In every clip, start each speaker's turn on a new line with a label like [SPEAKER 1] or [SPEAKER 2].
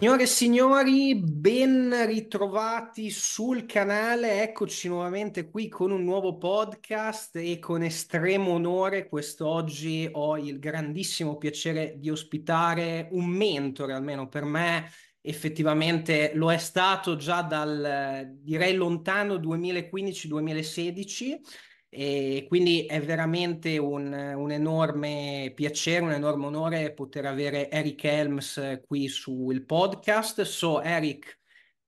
[SPEAKER 1] Signore e signori, ben ritrovati sul canale, eccoci nuovamente qui con un nuovo podcast e con estremo onore quest'oggi ho il grandissimo piacere di ospitare un mentore, almeno per me effettivamente lo è stato già dal direi lontano 2015-2016 e quindi è veramente un enorme piacere, un enorme onore poter avere Eric Helms qui sul podcast. So, Eric,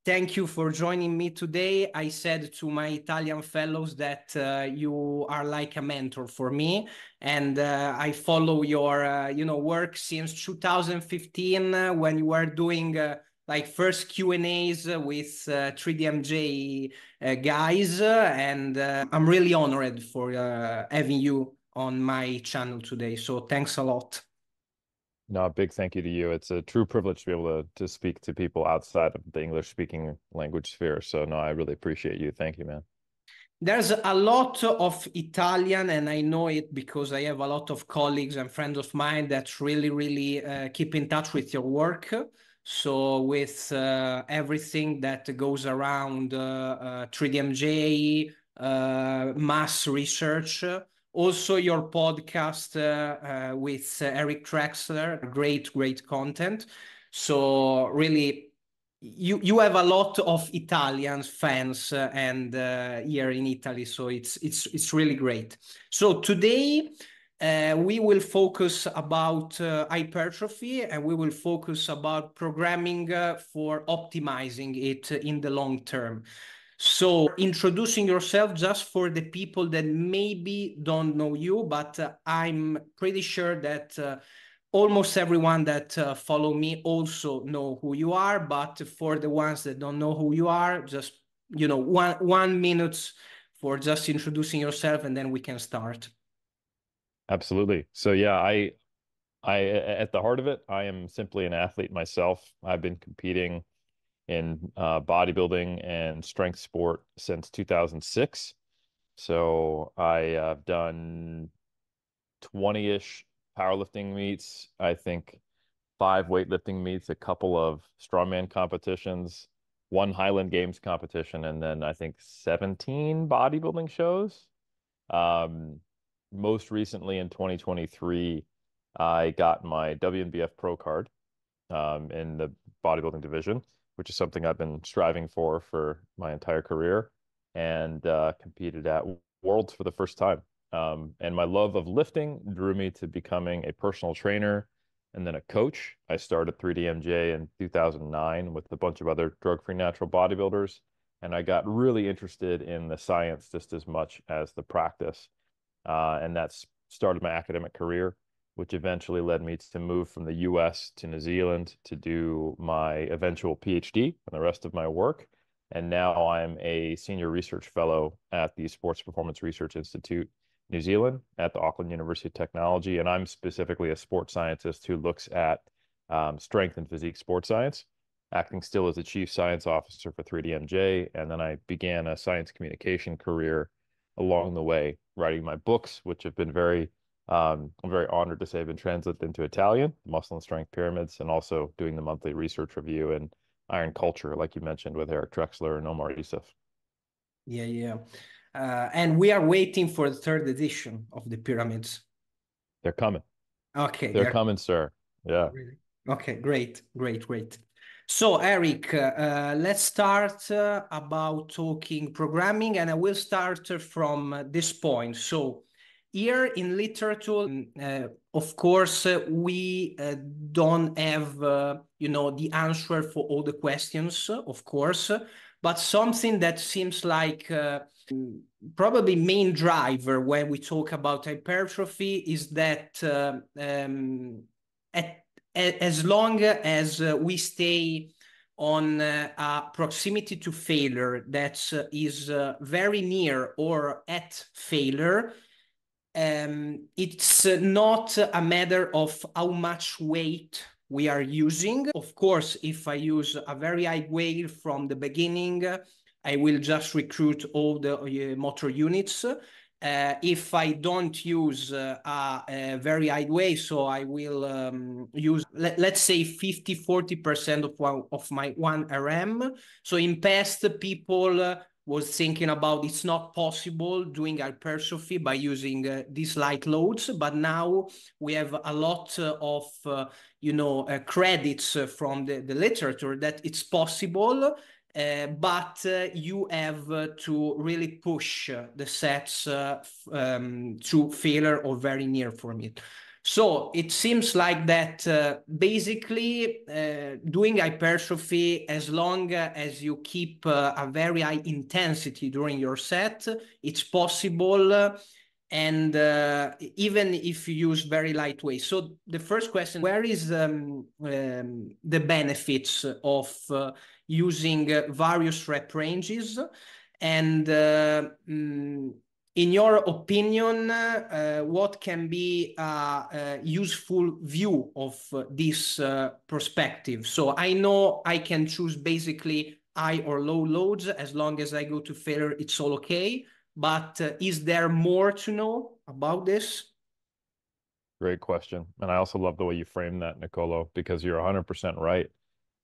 [SPEAKER 1] thank you for joining me today. I said to my Italian fellows that you are like a mentor for me, and I follow your work since 2015 when you were doing like first Q&As with 3DMJ guys, and I'm really honored for having you on my channel today. So thanks a lot.
[SPEAKER 2] No, a big thank you to you. It's a true privilege to be able to speak to people outside of the English speaking language sphere. So no, I really appreciate you. Thank you, man.
[SPEAKER 1] There's a lot of Italian, and I know it because I have a lot of colleagues and friends of mine that really keep in touch with your work. So with everything that goes around 3DMJ, mass research, also your podcast with Eric Trexler, great content. So really you have a lot of Italian fans and here in Italy, so it's really great. So today we will focus about hypertrophy, and we will focus about programming for optimizing it in the long term. So introducing yourself just for the people that maybe don't know you, but I'm pretty sure that almost everyone that follow me also know who you are, but for the ones that don't know who you are, just one minute for just introducing yourself, and then we can start.
[SPEAKER 2] Absolutely. So yeah, I at the heart of it, I am simply an athlete myself. I've been competing in bodybuilding and strength sport since 2006. So I have done 20-ish powerlifting meets, I think five weightlifting meets, a couple of strongman competitions, one Highland Games competition, and then I think 17 bodybuilding shows. Um, Most recently in 2023, I got my WNBF pro card in the bodybuilding division, which is something I've been striving for my entire career, and competed at Worlds for the first time. And my love of lifting drew me to becoming a personal trainer and then a coach. I started 3DMJ in 2009 with a bunch of other drug-free natural bodybuilders, and I got really interested in the science just as much as the practice. And that's started my academic career, which eventually led me to move from the US to New Zealand to do my eventual PhD and the rest of my work. And now I'm a senior research fellow at the Sports Performance Research Institute, New Zealand, at the Auckland University of Technology. And I'm specifically a sports scientist who looks at strength and physique sports science, acting still as the chief science officer for 3DMJ. And then I began a science communication career along the way, writing my books, which have been I'm very honored to say have been translated into Italian, Muscle and Strength Pyramids, and also doing the monthly research review in Iron Culture, like you mentioned, with Eric Trexler and Omar Youssef.
[SPEAKER 1] Yeah. And we are waiting for the third edition of the pyramids.
[SPEAKER 2] They're coming.
[SPEAKER 1] Okay,
[SPEAKER 2] They're
[SPEAKER 1] they're
[SPEAKER 2] coming, sir. Yeah.
[SPEAKER 1] really okay. Great. So, Eric, let's start about talking programming, and I will start from this point. So, here in literature, of course, we don't have, the answer for all the questions, of course, but something that seems like probably main driver when we talk about hypertrophy is that as long as we stay on a proximity to failure that is very near or at failure, it's not a matter of how much weight we are using. Of course, if I use a very high weight from the beginning, I will just recruit all the motor units. if I don't use a very high weight, so I will use, let's say 50-40% of my 1 RM. So in past, people was thinking about it's not possible doing hypertrophy by using these light loads, but now we have a lot of credits from the literature that it's possible. But you have to really push the sets to failure or very near from it. So it seems like that basically doing hypertrophy, as long as you keep a very high intensity during your set, it's possible. And even if you use very lightweight. So the first question, where is the benefits of using various rep ranges? And in your opinion, what can be a useful view of this perspective? So I know I can choose basically high or low loads. As long as I go to failure, it's all okay. But is there more to know about this?
[SPEAKER 2] Great question. And I also love the way you frame that, Nicolo, because you're 100% right.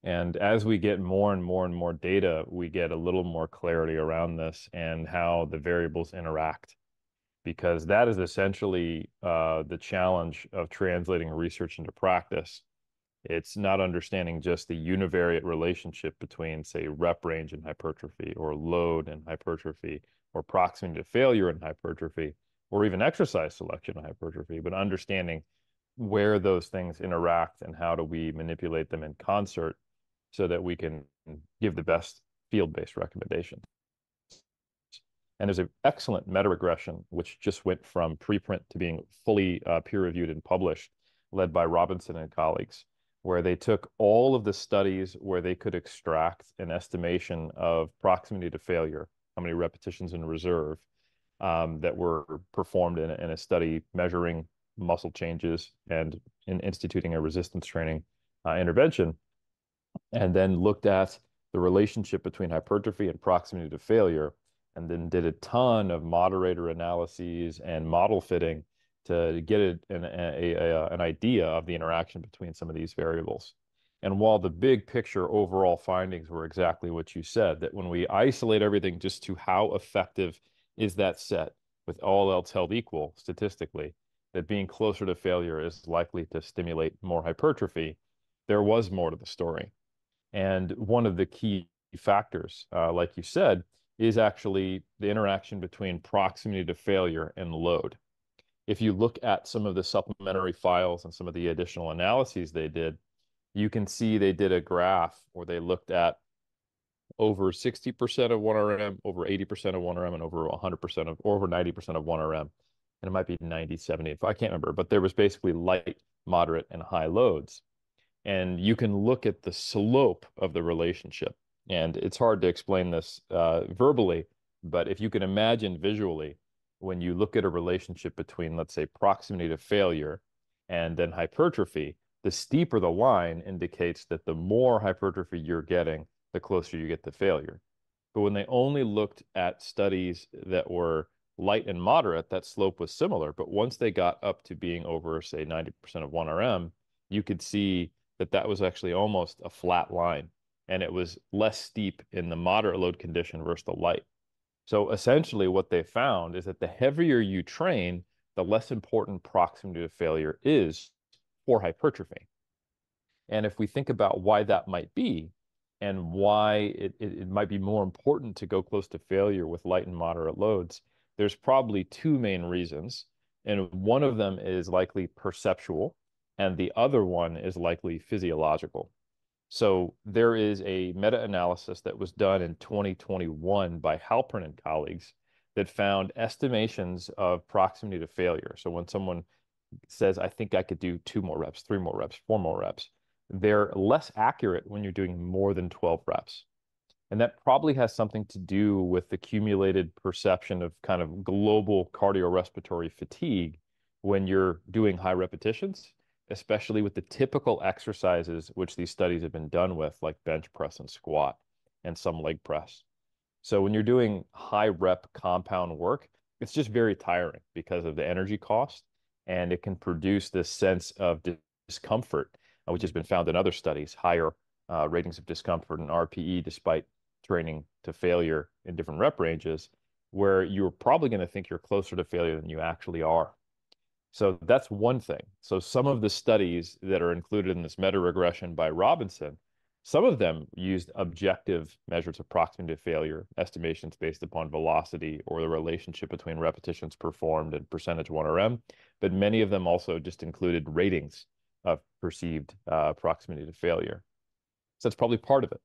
[SPEAKER 2] And as we get more and more and more data, we get a little more clarity around this and how the variables interact, because that is essentially the challenge of translating research into practice. It's not understanding just the univariate relationship between, say, rep range and hypertrophy, or load and hypertrophy, or proximity to failure and hypertrophy, or even exercise selection and hypertrophy, but understanding where those things interact and how do we manipulate them in concert so that we can give the best field-based recommendations. And there's an excellent meta-regression, which just went from preprint to being fully peer-reviewed and published, led by Robinson and colleagues, where they took all of the studies where they could extract an estimation of proximity to failure, how many repetitions in reserve that were performed in a study measuring muscle changes and in instituting a resistance training intervention, and then looked at the relationship between hypertrophy and proximity to failure, and then did a ton of moderator analyses and model fitting to get an idea of the interaction between some of these variables. And while the big picture overall findings were exactly what you said, that when we isolate everything just to how effective is that set, with all else held equal statistically, that being closer to failure is likely to stimulate more hypertrophy, there was more to the story. And one of the key factors, like you said, is actually the interaction between proximity to failure and load. If you look at some of the supplementary files and some of the additional analyses they did, you can see they did a graph where they looked at over 60% of 1RM, over 80% of 1RM, and over 100% of, or over 90% of 1RM. And it might be 90, 70, I can't remember, but there was basically light, moderate, and high loads. And you can look at the slope of the relationship. And it's hard to explain this verbally, but if you can imagine visually, when you look at a relationship between, let's say, proximity to failure and then hypertrophy, the steeper the line indicates that the more hypertrophy you're getting, the closer you get to failure. But when they only looked at studies that were light and moderate, that slope was similar. But once they got up to being over, say, 90% of 1RM, you could see that that was actually almost a flat line. And it was less steep in the moderate load condition versus the light. So essentially what they found is that the heavier you train, the less important proximity to failure is for hypertrophy. And if we think about why that might be, and why it might be more important to go close to failure with light and moderate loads, there's probably two main reasons. And one of them is likely perceptual, and the other one is likely physiological. So there is a meta-analysis that was done in 2021 by Halpern and colleagues that found estimations of proximity to failure. So when someone says, I think I could do 2 more reps, 3 more reps, 4 more reps, they're less accurate when you're doing more than 12 reps. And that probably has something to do with the accumulated perception of kind of global cardiorespiratory fatigue when you're doing high repetitions, especially with the typical exercises which these studies have been done with, like bench press and squat and some leg press. So when you're doing high rep compound work, it's just very tiring because of the energy cost, and it can produce this sense of discomfort, which has been found in other studies, higher ratings of discomfort and RPE despite training to failure in different rep ranges, where you're probably going to think you're closer to failure than you actually are. So that's one thing. So some of the studies that are included in this meta regression by Robinson, some of them used objective measures of proximity to failure, estimations based upon velocity or the relationship between repetitions performed and percentage 1RM. But many of them also just included ratings of perceived proximity to failure. So that's probably part of it.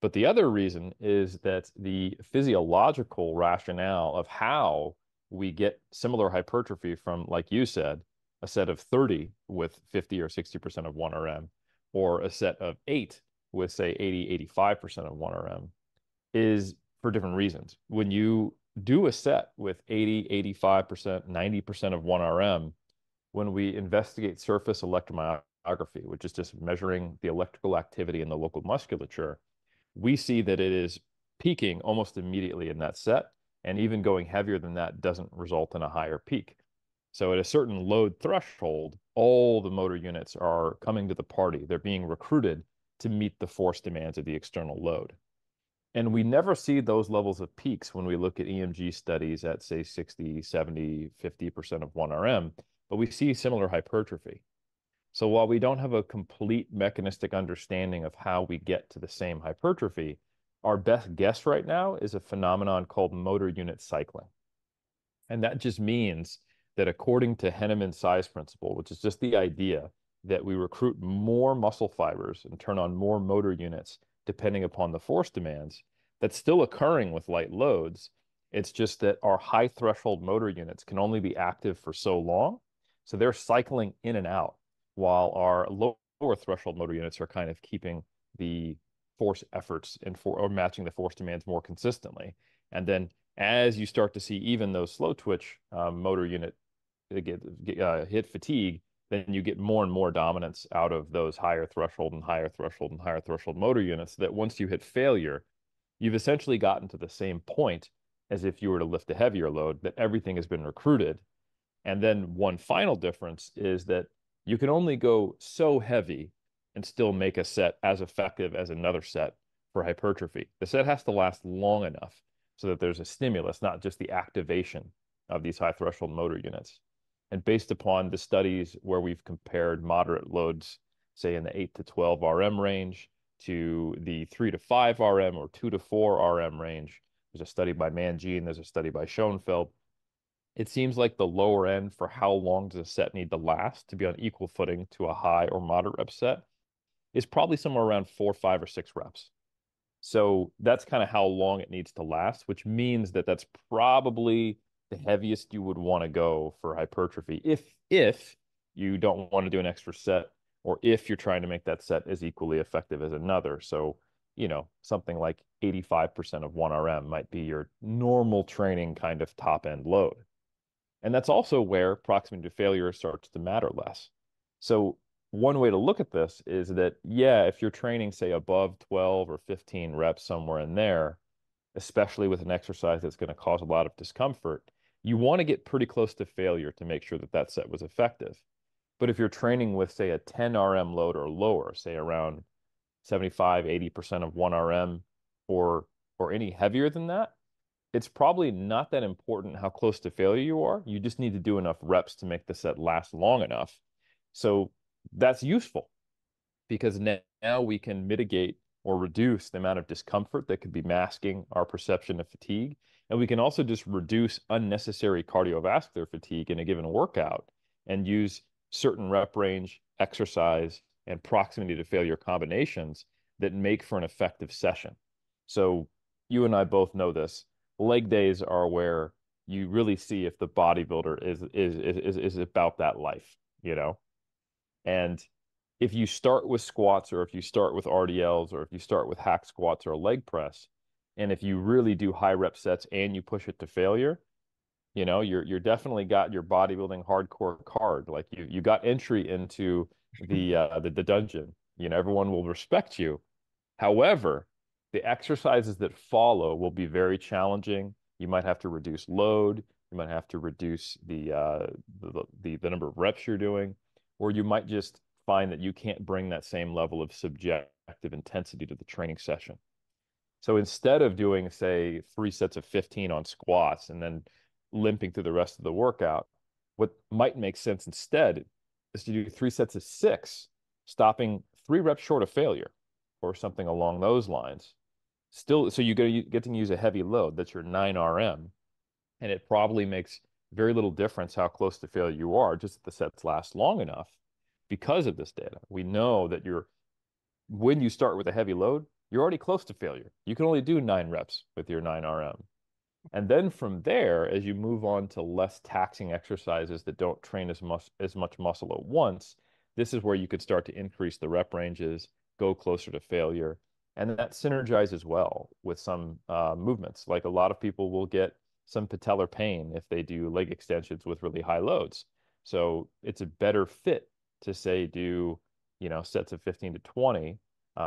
[SPEAKER 2] But the other reason is that the physiological rationale of how we get similar hypertrophy from, like you said, a set of 30 with 50 or 60% of 1RM, or a set of 8 with, say, 80, 85% of 1RM, is for different reasons. When you do a set with 80, 85%, 90% of 1RM, when we investigate surface electromyography, which is just measuring the electrical activity in the local musculature, we see that it is peaking almost immediately in that set, and even going heavier than that doesn't result in a higher peak. So at a certain load threshold, all the motor units are coming to the party. They're being recruited to meet the force demands of the external load. And we never see those levels of peaks when we look at EMG studies at, say, 60, 70, 50% of 1RM, but we see similar hypertrophy. So while we don't have a complete mechanistic understanding of how we get to the same hypertrophy, our best guess right now is a phenomenon called motor unit cycling. And that just means that according to Henneman's size principle, which is just the idea that we recruit more muscle fibers and turn on more motor units depending upon the force demands, that's still occurring with light loads. It's just that our high threshold motor units can only be active for so long. So they're cycling in and out, while our lower threshold motor units are kind of keeping the force efforts or matching the force demands more consistently. And then as you start to see even those slow twitch motor unit hit fatigue, then you get more and more dominance out of those higher threshold and higher threshold and higher threshold motor units, that once you hit failure, you've essentially gotten to the same point as if you were to lift a heavier load, that everything has been recruited. And then one final difference is that you can only go so heavy and still make a set as effective as another set for hypertrophy. The set has to last long enough so that there's a stimulus, not just the activation of these high threshold motor units. And based upon the studies where we've compared moderate loads, say in the 8 to 12 RM range, to the 3 to 5 RM or 2 to 4 RM range, there's a study by Mangine, there's a study by Schoenfeld. It seems like the lower end for how long does a set need to last to be on equal footing to a high or moderate rep set is probably somewhere around 4, 5, or 6 reps. So that's kind of how long it needs to last, which means that that's probably the heaviest you would want to go for hypertrophy if you don't want to do an extra set, or if you're trying to make that set as equally effective as another. So, something like 85% of 1RM might be your normal training kind of top end load. And that's also where proximity to failure starts to matter less. So one way to look at this is that, yeah, if you're training, say, above 12 or 15 reps, somewhere in there, especially with an exercise that's going to cause a lot of discomfort, you want to get pretty close to failure to make sure that that set was effective. But if you're training with, say, a 10 RM load or lower, say around 75, 80% of 1RM, or any heavier than that, it's probably not that important how close to failure you are. You just need to do enough reps to make the set last long enough. So that's useful, because now we can mitigate or reduce the amount of discomfort that could be masking our perception of fatigue. And we can also just reduce unnecessary cardiovascular fatigue in a given workout and use certain rep range, exercise, and proximity to failure combinations that make for an effective session. So you and I both know this. Leg days are where you really see if the bodybuilder is about that life, And if you start with squats, or if you start with RDLs, or if you start with hack squats or a leg press, and if you really do high rep sets and you push it to failure, you're definitely got your bodybuilding hardcore card. Like you got entry into the dungeon. Everyone will respect you. However, the exercises that follow will be very challenging. You might have to reduce load. You might have to reduce the number of reps you're doing, or you might just find that you can't bring that same level of subjective intensity to the training session. So instead of doing, say, 3 sets of 15 on squats and then limping through the rest of the workout, what might make sense instead is to do 3 sets of 6, stopping 3 reps short of failure or something along those lines. Still, so you get to use a heavy load. That's your 9 RM, and it probably makes very little difference how close to failure you are, just that the sets last long enough because of this data. We know that when you start with a heavy load, you're already close to failure. You can only do 9 reps with your 9 RM. And then from there, as you move on to less taxing exercises that don't train as much muscle at once, this is where you could start to increase the rep ranges, go closer to failure. And that synergizes well with some movements. Like a lot of people will get some patellar pain if they do leg extensions with really high loads. So it's a better fit to say do, sets of 15 to 20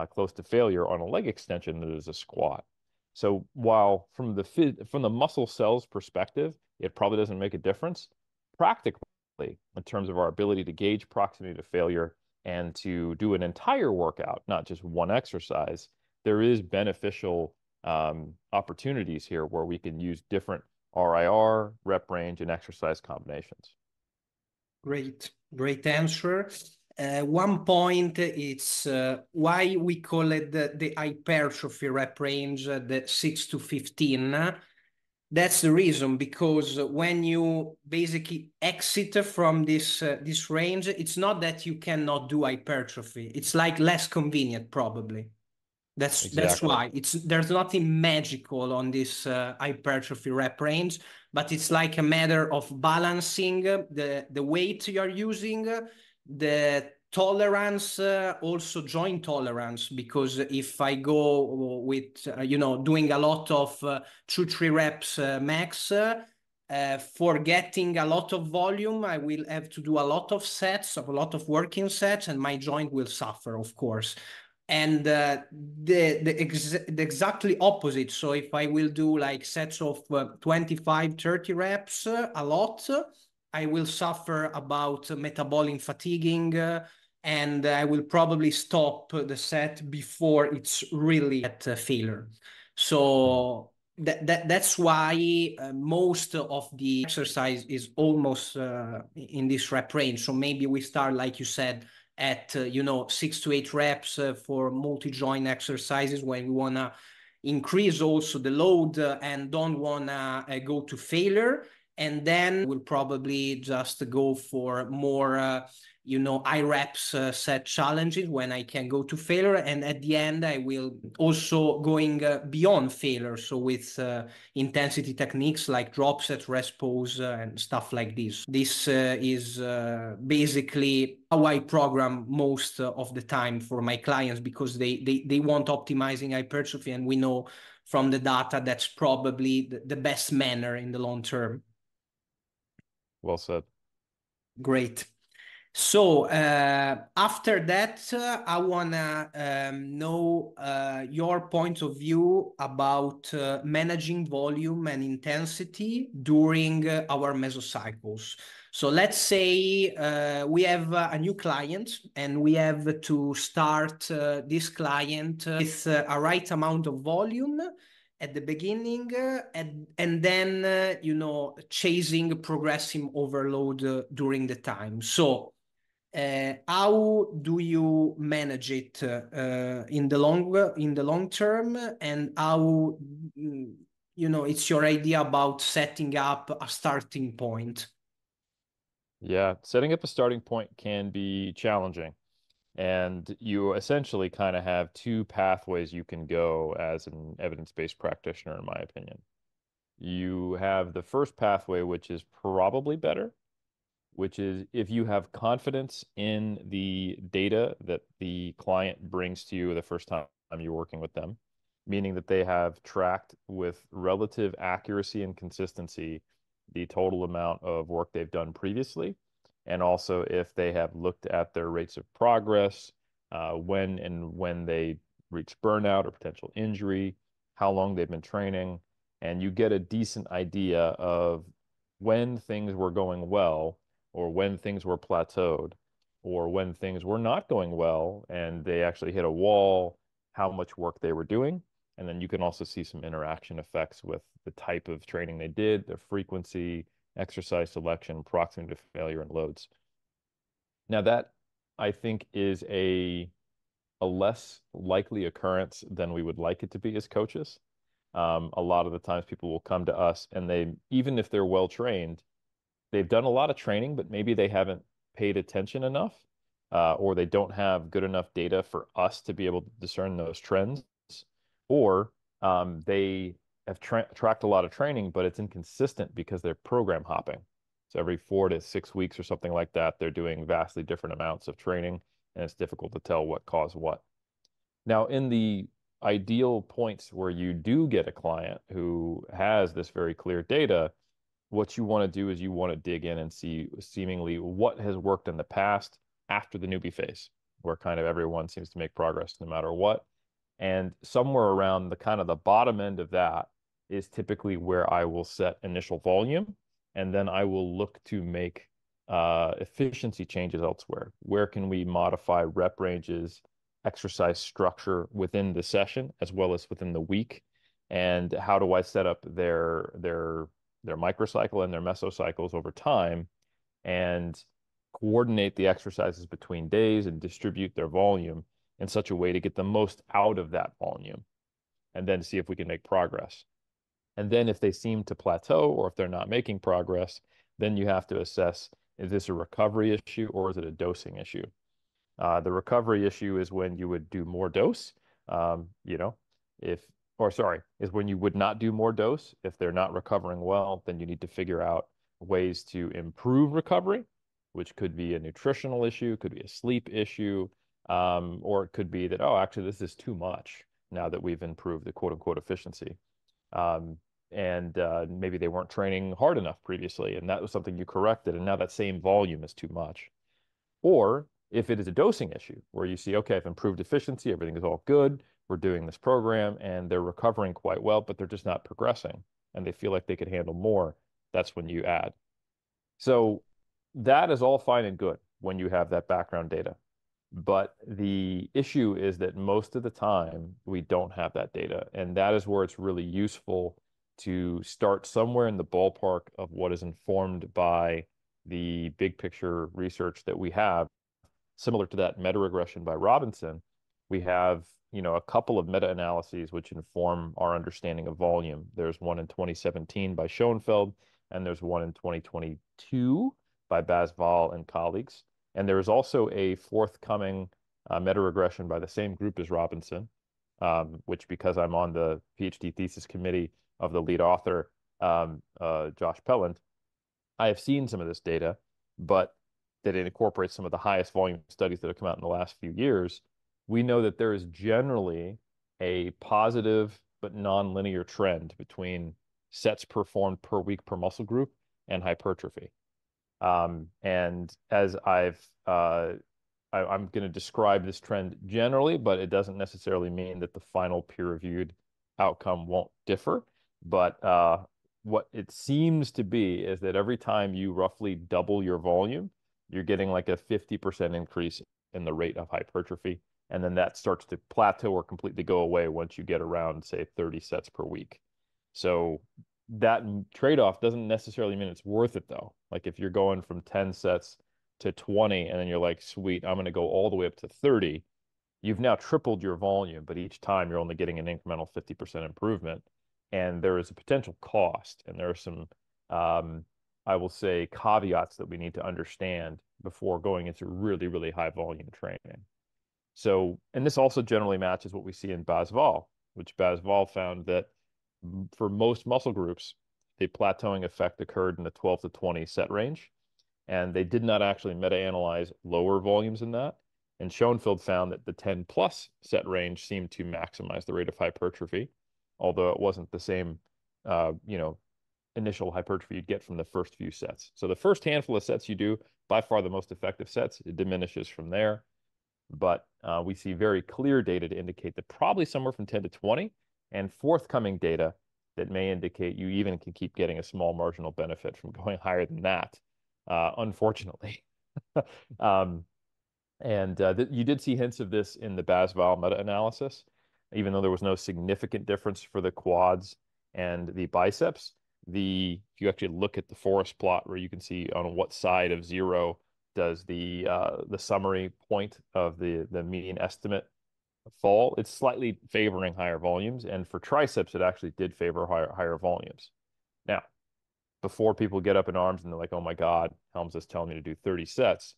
[SPEAKER 2] close to failure on a leg extension than it is a squat. So while from the muscle cells perspective, it probably doesn't make a difference, practically in terms of our ability to gauge proximity to failure and to do an entire workout, not just one exercise, there is beneficial opportunities here where we can use different RIR, rep range, and exercise combinations.
[SPEAKER 1] Great answer. One point is why we call it the hypertrophy rep range, the 6 to 15. That's the reason, because when you basically exit from this range, it's not that you cannot do hypertrophy. It's like less convenient, probably. That's why there's nothing magical on this hypertrophy rep range, but it's like a matter of balancing the weight you're using, the tolerance, also joint tolerance, because if I go with doing a lot of 2-3 reps max, for getting a lot of volume, I will have to do a lot of sets, a lot of working sets, and my joint will suffer, of course. And the exactly opposite. So if I will do like sets of 25, 30 reps, a lot, I will suffer about metabolic fatiguing, and I will probably stop the set before it's really at failure. So that's why most of the exercise is almost in this rep range. So maybe we start, like you said, at 6 to 8 reps for multi-joint exercises when we want to increase also the load and don't want to go to failure. And then we'll probably just go for more high reps set challenges when I can go to failure. And at the end, I will also going beyond failure. So with intensity techniques like drop set, rest pose, and stuff like this. This is basically how I program most of the time for my clients, because they want optimizing hypertrophy. And we know from the data that's probably the best manner in the long term.
[SPEAKER 2] Well said.
[SPEAKER 1] Great. So after that, I want to know your point of view about managing volume and intensity during our mesocycles. So let's say we have a new client and we have to start this client with a right amount of volume at the beginning, and then chasing progressive overload during the time. So how do you manage it in the long term, and how it's your idea about setting up a starting point?
[SPEAKER 2] Yeah, setting up a starting point can be challenging. And you essentially kind of have 2 pathways you can go as an evidence-based practitioner, in my opinion. You have the first pathway, which is probably better, which is if you have confidence in the data that the client brings to you the first time you're working with them, meaning that they have tracked with relative accuracy and consistency the total amount of work they've done previously, and also if they have looked at their rates of progress, when they reach burnout or potential injury, how long they've been training, and you get a decent idea of when things were going well, or when things were plateaued, or when things were not going well and they actually hit a wall, how much work they were doing. And then you can also see some interaction effects with the type of training they did, their frequency, exercise selection, proximity to failure, and loads. Now that I think is a less likely occurrence than we would like it to be as coaches. A lot of the times people will come to us and they, even if they're well trained, they've done a lot of training, but maybe they haven't paid attention enough, or they don't have good enough data for us to be able to discern those trends, or they have tracked a lot of training, but it's inconsistent because they're program hopping. So every 4 to 6 weeks or something like that, they're doing vastly different amounts of training, and it's difficult to tell what caused what. Now, in the ideal points where you do get a client who has this very clear data, what you want to do is you want to dig in and see seemingly what has worked in the past after the newbie phase, where kind of everyone seems to make progress no matter what. And somewhere around the kind of the bottom end of that is typically where I will set initial volume, and then I will look to make efficiency changes elsewhere. Where can we modify rep ranges, exercise structure within the session as well as within the week? And how do I set up their microcycle and their mesocycles over time and coordinate the exercises between days and distribute their volume in such a way to get the most out of that volume, and then see if we can make progress. And then if they seem to plateau or if they're not making progress, then you have to assess, is this a recovery issue or is it a dosing issue? The recovery issue is when you would do more dose, you know, is when you would not do more dose. If they're not recovering well, then you need to figure out ways to improve recovery, which could be a nutritional issue, could be a sleep issue, or it could be that, oh, actually, this is too much now that we've improved the quote unquote efficiency. And maybe they weren't training hard enough previously, and that was something you corrected, and now that same volume is too much. Or if it is a dosing issue where you see, okay, I've improved efficiency, everything is all good, we're doing this program, and they're recovering quite well, but they're just not progressing, and they feel like they could handle more, that's when you add. So that is all fine and good when you have that background data. But the issue is that most of the time we don't have that data. And that is where it's really useful to start somewhere in the ballpark of what is informed by the big picture research that we have. Similar to that meta-regression by Robinson, we have, a couple of meta-analyses which inform our understanding of volume. There's one in 2017 by Schoenfeld, and there's one in 2022 by Basval and colleagues. And there is also a forthcoming meta-regression by the same group as Robinson, which, because I'm on the PhD thesis committee of the lead author, Josh Pelland, I have seen some of this data, but that it incorporates some of the highest volume studies that have come out in the last few years. We know that there is generally a positive but non-linear trend between sets performed per week per muscle group and hypertrophy. And as I'm going to describe this trend generally, but it doesn't necessarily mean that the final peer-reviewed outcome won't differ. But what it seems to be is that every time you roughly double your volume, you're getting like a 50% increase in the rate of hypertrophy. And then that starts to plateau or completely go away once you get around, say, 30 sets per week. So that trade-off doesn't necessarily mean it's worth it, though. Like if you're going from 10 sets to 20 and then you're like, sweet, I'm going to go all the way up to 30, you've now tripled your volume, but each time you're only getting an incremental 50% improvement. And there is a potential cost, and there are some, I will say, caveats that we need to understand before going into really, really high volume training. So, and this also generally matches what we see in Basval, which Basval found that for most muscle groups, the plateauing effect occurred in the 12 to 20 set range, and they did not actually meta-analyze lower volumes than that. And Schoenfeld found that the 10 plus set range seemed to maximize the rate of hypertrophy, although it wasn't the same, initial hypertrophy you'd get from the first few sets. So the first handful of sets you do, by far the most effective sets, it diminishes from there. But we see very clear data to indicate that probably somewhere from 10 to 20, and forthcoming data that may indicate you even can keep getting a small marginal benefit from going higher than that, unfortunately. Um, and you did see hints of this in the Basval meta-analysis, even though there was no significant difference for the quads and the biceps. If you actually look at the forest plot where you can see on what side of zero does the summary point of the mean estimate fall, it's slightly favoring higher volumes. And for triceps, it actually did favor higher volumes. Now, before people get up in arms and they're like, oh my God, Helms is telling me to do 30 sets,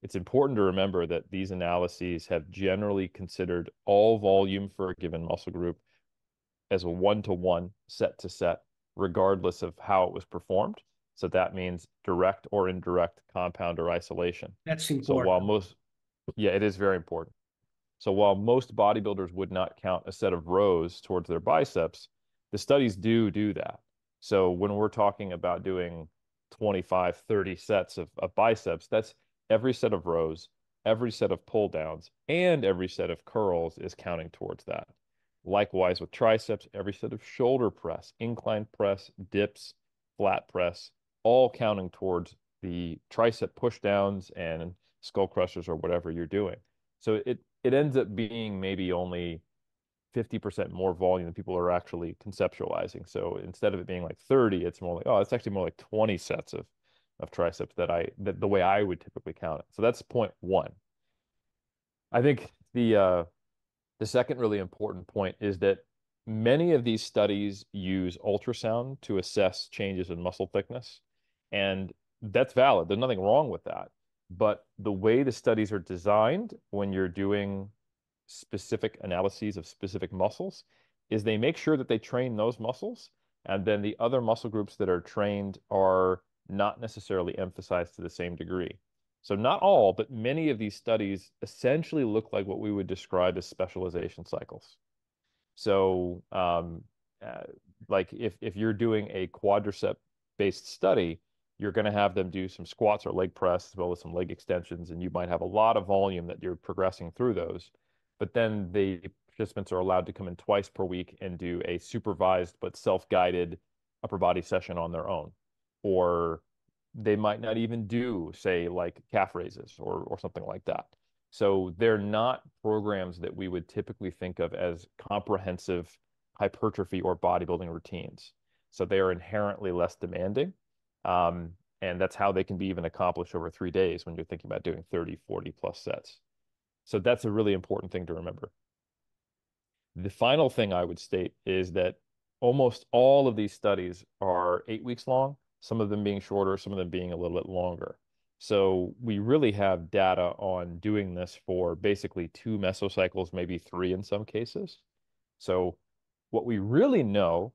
[SPEAKER 2] it's important to remember that these analyses have generally considered all volume for a given muscle group as a one-to-one, set to set, regardless of how it was performed. So that means direct or indirect compound or isolation.
[SPEAKER 1] That's
[SPEAKER 2] So
[SPEAKER 1] important.
[SPEAKER 2] yeah, it is very important. So while most bodybuilders would not count a set of rows towards their biceps, the studies do that. So when we're talking about doing 25, 30 sets of biceps, that's every set of rows, every set of pull downs, and every set of curls is counting towards that. Likewise with triceps, every set of shoulder press, incline press, dips, flat press, all counting towards the tricep push downs and skull crushers or whatever you're doing. So it ends up being maybe only 50% more volume than people are actually conceptualizing. So instead of it being like 30, it's more like, oh, it's actually more like 20 sets of triceps that the way I would typically count it. So that's point one. I think the second really important point is that many of these studies use ultrasound to assess changes in muscle thickness. And that's valid. There's nothing wrong with that. But the way the studies are designed when you're doing specific analyses of specific muscles is they make sure that they train those muscles. And then the other muscle groups that are trained are not necessarily emphasized to the same degree. So not all, but many of these studies essentially look like what we would describe as specialization cycles. So, uh, like if you're doing a quadricep based study, you're going to have them do some squats or leg press as well as some leg extensions, and you might have a lot of volume that you're progressing through those. But then the participants are allowed to come in twice per week and do a supervised but self-guided upper body session on their own. Or they might not even do, say, like calf raises or something like that. So they're not programs that we would typically think of as comprehensive hypertrophy or bodybuilding routines. So they are inherently less demanding. And that's how they can be even accomplished over 3 days when you're thinking about doing 30, 40 plus sets. So that's a really important thing to remember. The final thing I would state is that almost all of these studies are 8 weeks long, some of them being shorter, some of them being a little bit longer. So we really have data on doing this for basically 2 mesocycles, maybe 3 in some cases. So what we really know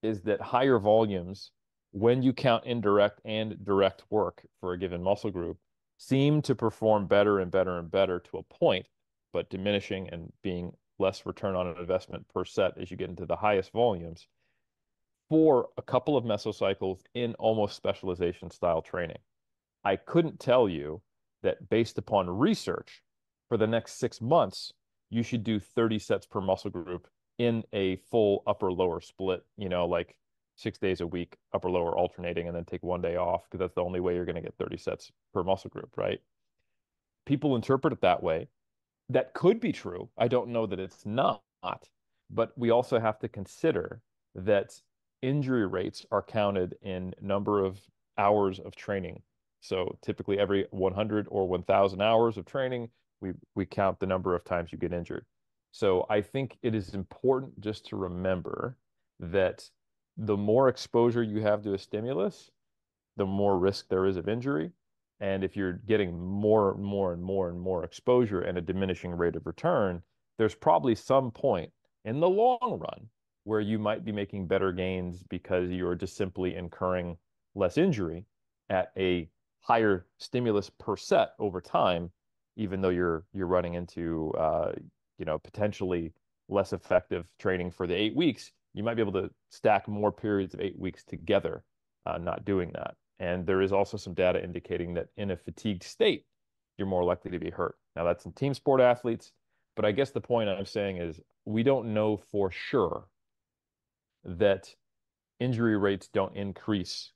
[SPEAKER 2] is that higher volumes, when you count indirect and direct work for a given muscle group, seem to perform better and better and better to a point, but diminishing and being less return on an investment per set as you get into the highest volumes for a couple of mesocycles in almost specialization style training. I couldn't tell you that based upon research for the next 6 months, you should do 30 sets per muscle group in a full upper lower split, like 6 days a week, upper lower alternating, and then take one day off because that's the only way you're going to get 30 sets per muscle group, right? People interpret it that way. That could be true. I don't know that it's not, but we also have to consider that injury rates are counted in number of hours of training. So typically every 100 or 1,000 hours of training, we count the number of times you get injured. So I think it is important just to remember that the more exposure you have to a stimulus, the more risk there is of injury. And if you're getting more and more and more and more exposure and a diminishing rate of return, there's probably some point in the long run where you might be making better gains because you're just simply incurring less injury at a higher stimulus per set over time, even though you're running into potentially less effective training for the 8 weeks. You might be able to stack more periods of 8 weeks together, not doing that. And there is also some data indicating that in a fatigued state, you're more likely to be hurt. Now, that's in team sport athletes, but I guess the point I'm saying is we don't know for sure that injury rates don't increase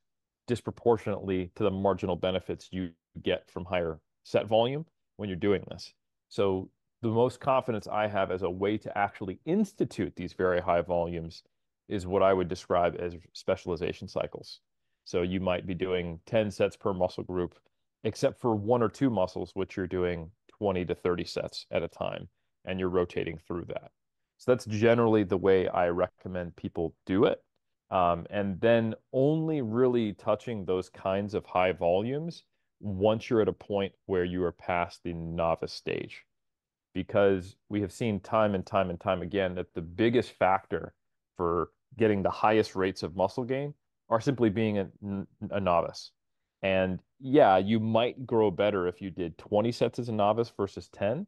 [SPEAKER 2] disproportionately to the marginal benefits you get from higher set volume when you're doing this. So the most confidence I have as a way to actually institute these very high volumes is what I would describe as specialization cycles. So you might be doing 10 sets per muscle group, except for one or two muscles, which you're doing 20 to 30 sets at a time, and you're rotating through that. So that's generally the way I recommend people do it. And then only really touching those kinds of high volumes once you're at a point where you are past the novice stage. Because we have seen time and time and time again that the biggest factor for getting the highest rates of muscle gain are simply being a novice. And yeah, you might grow better if you did 20 sets as a novice versus 10,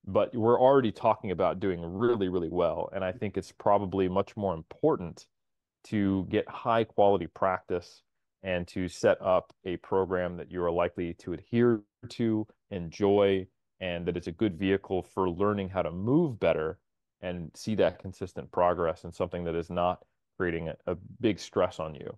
[SPEAKER 2] but we're already talking about doing really, really well. And I think it's probably much more important to get high quality practice and to set up a program that you are likely to adhere to, enjoy, and that it's a good vehicle for learning how to move better and see that consistent progress and something that is not creating a big stress on you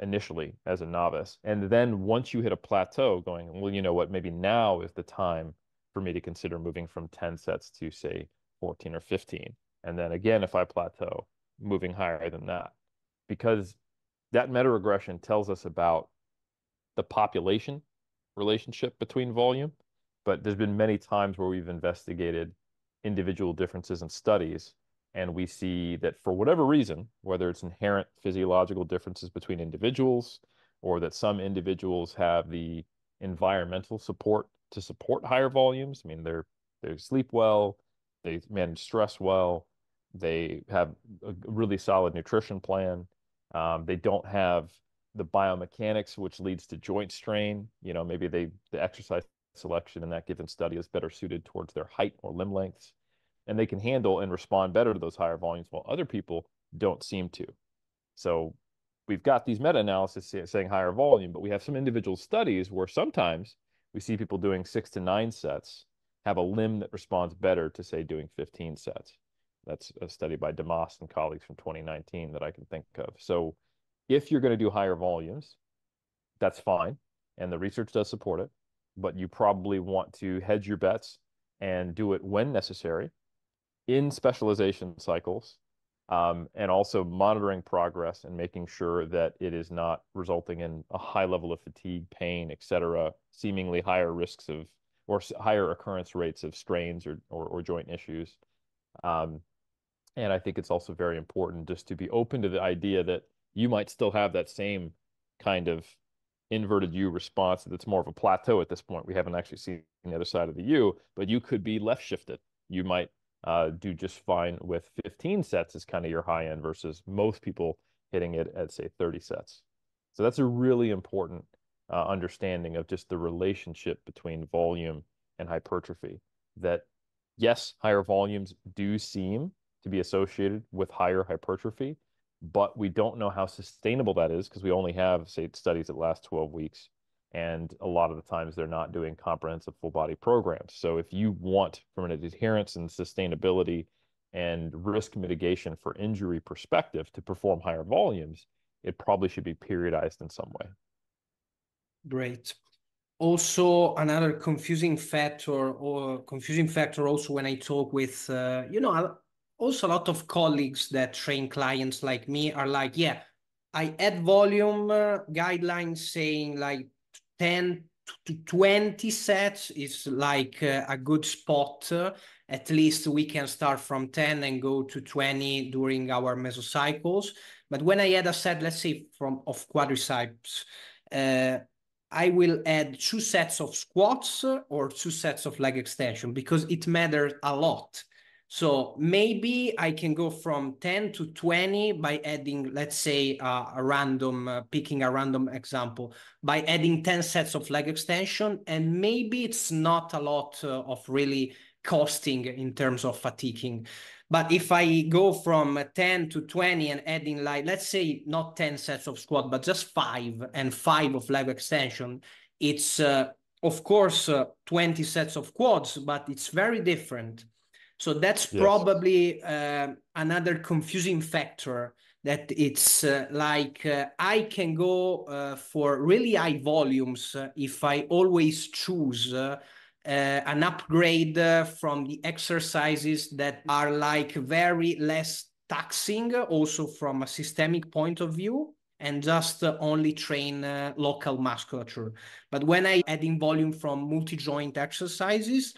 [SPEAKER 2] initially as a novice. And then once you hit a plateau going, well, you know what, maybe now is the time for me to consider moving from 10 sets to say 14 or 15. And then again, if I plateau, moving higher than that. Because that meta regression tells us about the population relationship between volume, but there's been many times where we've investigated individual differences in studies, and we see that for whatever reason, whether it's inherent physiological differences between individuals or that some individuals have the environmental support to support higher volumes. I mean, they sleep well, they manage stress well, they have a really solid nutrition plan. They don't have the biomechanics, which leads to joint strain. You know, maybe the exercise selection in that given study is better suited towards their height or limb lengths, and they can handle and respond better to those higher volumes, while other people don't seem to. So we've got these meta-analysis saying higher volume, but we have some individual studies where sometimes we see people doing 6 to 9 sets have a limb that responds better to, say, doing 15 sets. That's a study by DeMoss and colleagues from 2019 that I can think of. So if you're going to do higher volumes, that's fine, and the research does support it, but you probably want to hedge your bets and do it when necessary in specialization cycles, and also monitoring progress and making sure that it is not resulting in a high level of fatigue, pain, et cetera, seemingly higher risks of or higher occurrence rates of strains or joint issues. And I think it's also very important just to be open to the idea that you might still have that same kind of inverted U response that's more of a plateau at this point. We haven't actually seen the other side of the U, but you could be left shifted. You might do just fine with 15 sets as kind of your high end versus most people hitting it at, say, 30 sets. So that's a really important understanding of just the relationship between volume and hypertrophy. That, yes, higher volumes do seem to be associated with higher hypertrophy, but we don't know how sustainable that is because we only have, say, studies that last 12 weeks. And a lot of the times they're not doing comprehensive full body programs. So if you want, from an adherence and sustainability and risk mitigation for injury perspective, to perform higher volumes, it probably should be periodized in some way.
[SPEAKER 1] Great. Also, another confusing factor also when I talk with, also a lot of colleagues that train clients like me are like, yeah, I add volume guidelines saying like 10 to 20 sets is like a good spot. At least we can start from 10 and go to 20 during our mesocycles. But when I add a set, let's say of quadriceps, I will add 2 sets of squats or 2 sets of leg extension because it matters a lot. So maybe I can go from 10 to 20 by adding, let's say, picking a random example, by adding 10 sets of leg extension. And maybe it's not a lot of really costing in terms of fatiguing. But if I go from 10 to 20 and adding, like, let's say not 10 sets of squat, but just 5 and 5 of leg extension, it's, of course, 20 sets of quads, but it's very different. So that's probably another confusing factor that it's I can go for really high volumes if I always choose an upgrade from the exercises that are like very less taxing, also from a systemic point of view, and just only train local musculature. But when I add in volume from multi-joint exercises,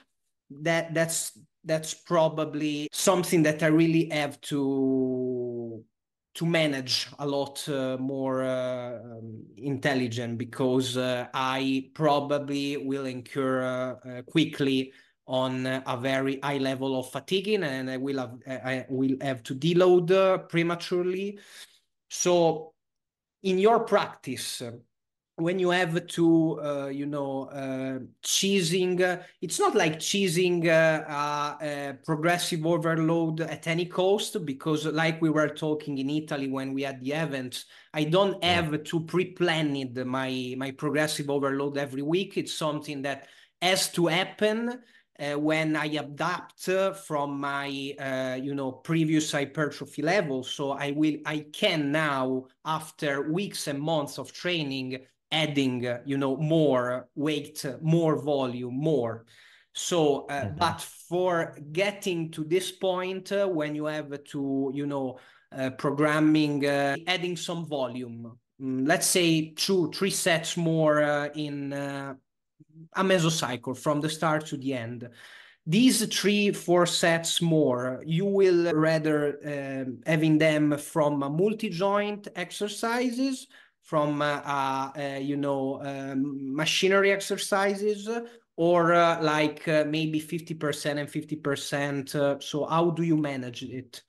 [SPEAKER 1] that's probably something that I really have to manage a lot more intelligent, because I probably will incur quickly on a very high level of fatiguing, and I will have to deload prematurely. So in your practice, when you have to, cheesing, it's not like cheesing progressive overload at any cost, because like we were talking in Italy when we had the event, I don't have to pre-plan my progressive overload every week. It's something that has to happen when I adapt from my previous hypertrophy level. So I can now, after weeks and months of training, adding more weight, more volume, more. So but for getting to this point, when you have to programming, adding some volume, let's say 2-3 sets more in a mesocycle from the start to the end. These 3-4 sets more, you will rather having them from multi-joint exercises, from machinery exercises, or maybe 50% and 50%. So how do you manage it?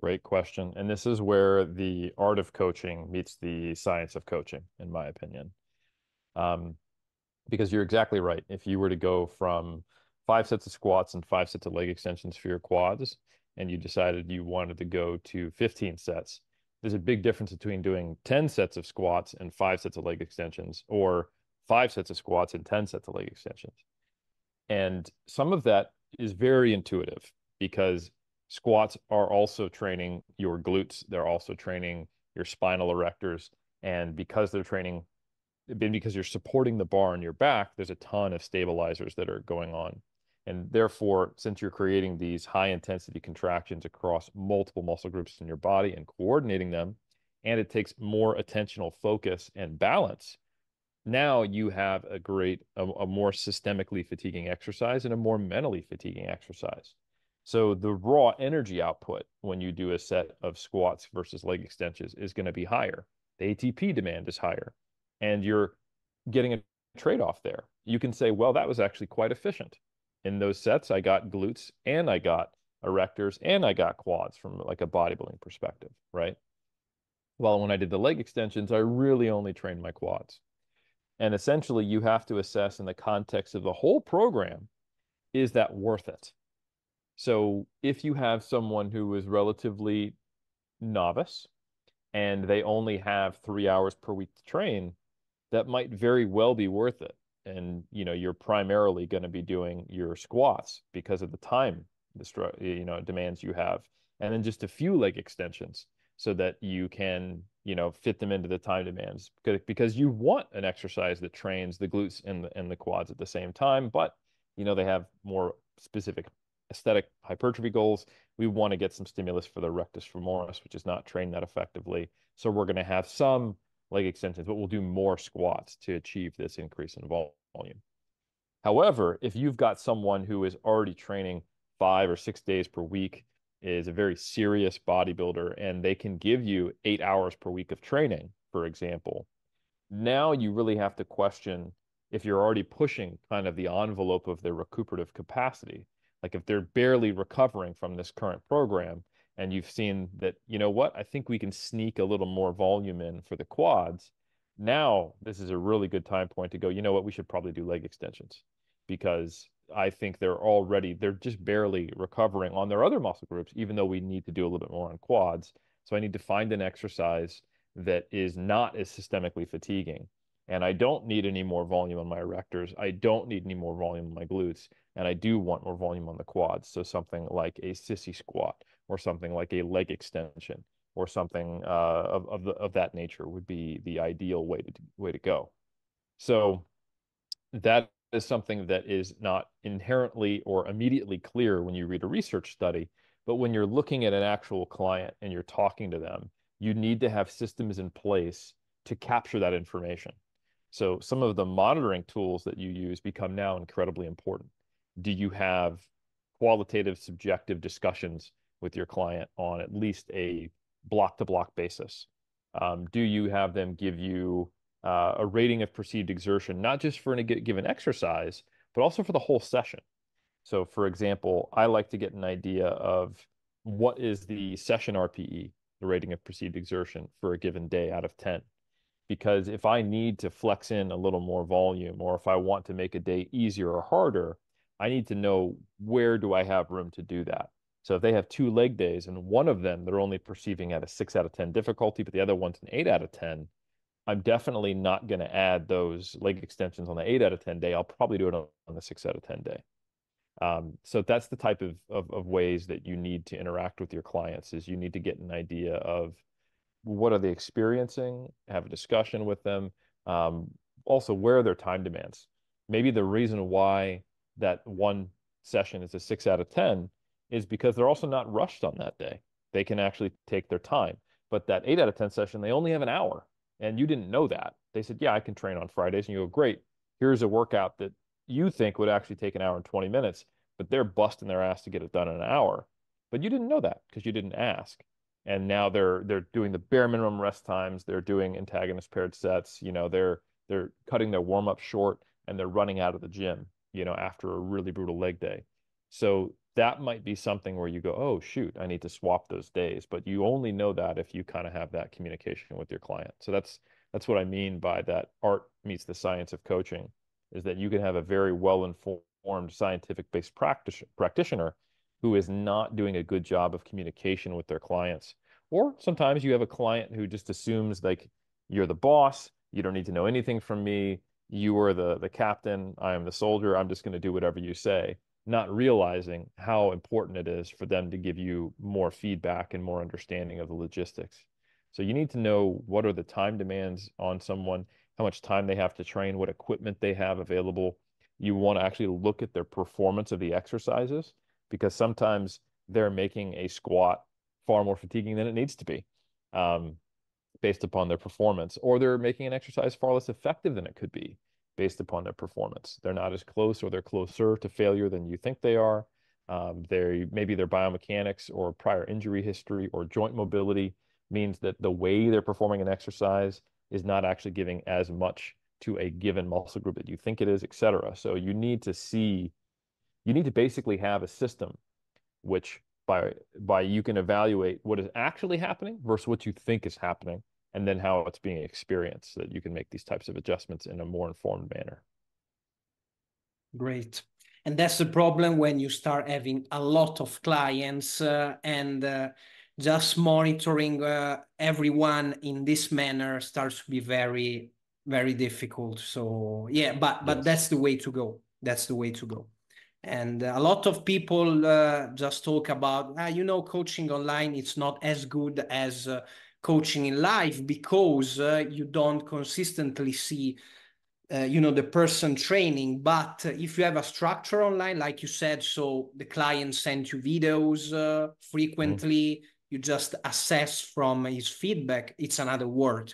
[SPEAKER 2] Great question. And this is where the art of coaching meets the science of coaching, in my opinion. Because you're exactly right. If you were to go from 5 sets of squats and 5 sets of leg extensions for your quads, and you decided you wanted to go to 15 sets, there's a big difference between doing 10 sets of squats and 5 sets of leg extensions, or 5 sets of squats and 10 sets of leg extensions. And some of that is very intuitive, because squats are also training your glutes. They're also training your spinal erectors. And because you're supporting the bar on your back, there's a ton of stabilizers that are going on. And therefore, since you're creating these high intensity contractions across multiple muscle groups in your body and coordinating them, and it takes more attentional focus and balance, now you have a more systemically fatiguing exercise and a more mentally fatiguing exercise. So the raw energy output when you do a set of squats versus leg extensions is going to be higher. The ATP demand is higher, and you're getting a trade-off there. You can say, well, that was actually quite efficient. In those sets, I got glutes and I got erectors and I got quads from like a bodybuilding perspective, right? Well, when I did the leg extensions, I really only trained my quads. And essentially, you have to assess in the context of the whole program, is that worth it? So if you have someone who is relatively novice and they only have 3 hours per week to train, that might very well be worth it. And you're primarily going to be doing your squats because of the time demands you have, and then just a few leg extensions so that you can fit them into the time demands, because you want an exercise that trains the glutes and the quads at the same time, but they have more specific aesthetic hypertrophy goals. We want to get some stimulus for the rectus femoris, which is not trained that effectively. So we're going to have some leg extensions, but we'll do more squats to achieve this increase in volume. However, if you've got someone who is already training 5 or 6 days per week, is a very serious bodybuilder, and they can give you 8 hours per week of training, for example, now you really have to question if you're already pushing kind of the envelope of their recuperative capacity. Like if they're barely recovering from this current program, and you've seen that, I think we can sneak a little more volume in for the quads. Now, this is a really good time point to go, we should probably do leg extensions, because I think they're just barely recovering on their other muscle groups, even though we need to do a little bit more on quads. So I need to find an exercise that is not as systemically fatiguing. And I don't need any more volume on my erectors. I don't need any more volume on my glutes. And I do want more volume on the quads. So something like a sissy squat or something like a leg extension. or something of that nature would be the ideal way to go. So that is something that is not inherently or immediately clear when you read a research study, but when you're looking at an actual client and you're talking to them, you need to have systems in place to capture that information. So some of the monitoring tools that you use become now incredibly important. Do you have qualitative, subjective discussions with your client on at least a block-to-block basis? Do you have them give you a rating of perceived exertion, not just for a given exercise, but also for the whole session? So, for example, I like to get an idea of what is the session RPE, the rating of perceived exertion, for a given day out of 10. Because if I need to flex in a little more volume, or if I want to make a day easier or harder, I need to know where do I have room to do that. So if they have 2 leg days and one of them they're only perceiving at a 6 out of 10 difficulty, but the other one's an 8 out of 10, I'm definitely not going to add those leg extensions on the 8 out of 10 day. I'll probably do it on the 6 out of 10 day. So that's the type of ways that you need to interact with your clients, is you need to get an idea of what are they experiencing, have a discussion with them. Also, where are their time demands? Maybe the reason why that one session is a 6 out of 10 is because they're also not rushed on that day. They can actually take their time. But that 8 out of 10 session, they only have an hour. And you didn't know that. They said, yeah, I can train on Fridays. And you go, great. Here's a workout that you think would actually take an hour and 20 minutes, but they're busting their ass to get it done in an hour. But you didn't know that because you didn't ask. And now they're doing the bare minimum rest times. They're doing antagonist paired sets. They're cutting their warm up short, and they're running out of the gym, after a really brutal leg day. So that might be something where you go, oh, shoot, I need to swap those days. But you only know that if you kind of have that communication with your client. So that's what I mean by that art meets the science of coaching, is that you can have a very well-informed, scientific-based practitioner who is not doing a good job of communication with their clients. Or sometimes you have a client who just assumes like you're the boss, you don't need to know anything from me, you are the captain, I am the soldier, I'm just going to do whatever you say, not realizing how important it is for them to give you more feedback and more understanding of the logistics. So you need to know what are the time demands on someone, how much time they have to train, what equipment they have available. You want to actually look at their performance of the exercises, because sometimes they're making a squat far more fatiguing than it needs to be, based upon their performance, or they're making an exercise far less effective than it could be based upon their performance. They're not as close, or they're closer to failure than you think they are. Maybe their biomechanics or prior injury history or joint mobility means that the way they're performing an exercise is not actually giving as much to a given muscle group that you think it is, etc. So you need to basically have a system which by you can evaluate what is actually happening versus what you think is happening, and then how it's being experienced, so that you can make these types of adjustments in a more informed manner.
[SPEAKER 1] Great. And that's the problem when you start having a lot of clients and just monitoring everyone in this manner starts to be very, very difficult. So yeah, but
[SPEAKER 2] Yes.
[SPEAKER 1] that's the way to go. That's the way to go. And a lot of people just talk about, coaching online, it's not as good as coaching in live, because you don't consistently see the person training. But if you have a structure online, like you said, so the client sends you videos frequently, you just assess from his feedback, it's another word.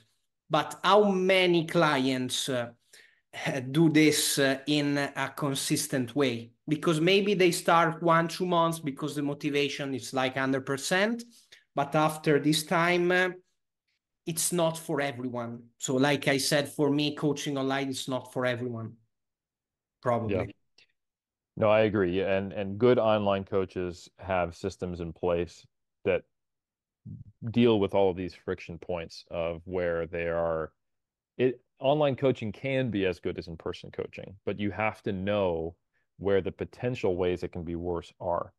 [SPEAKER 1] But how many clients do this in a consistent way? Because maybe they start 1-2 months because the motivation is like 100%, but after this time, it's not for everyone. So like I said, for me, coaching online is not for everyone, probably.
[SPEAKER 2] Yeah. No, I agree. And good online coaches have systems in place that deal with all of these friction points of where they are. Online coaching can be as good as in-person coaching, but you have to know where the potential ways it can be worse are.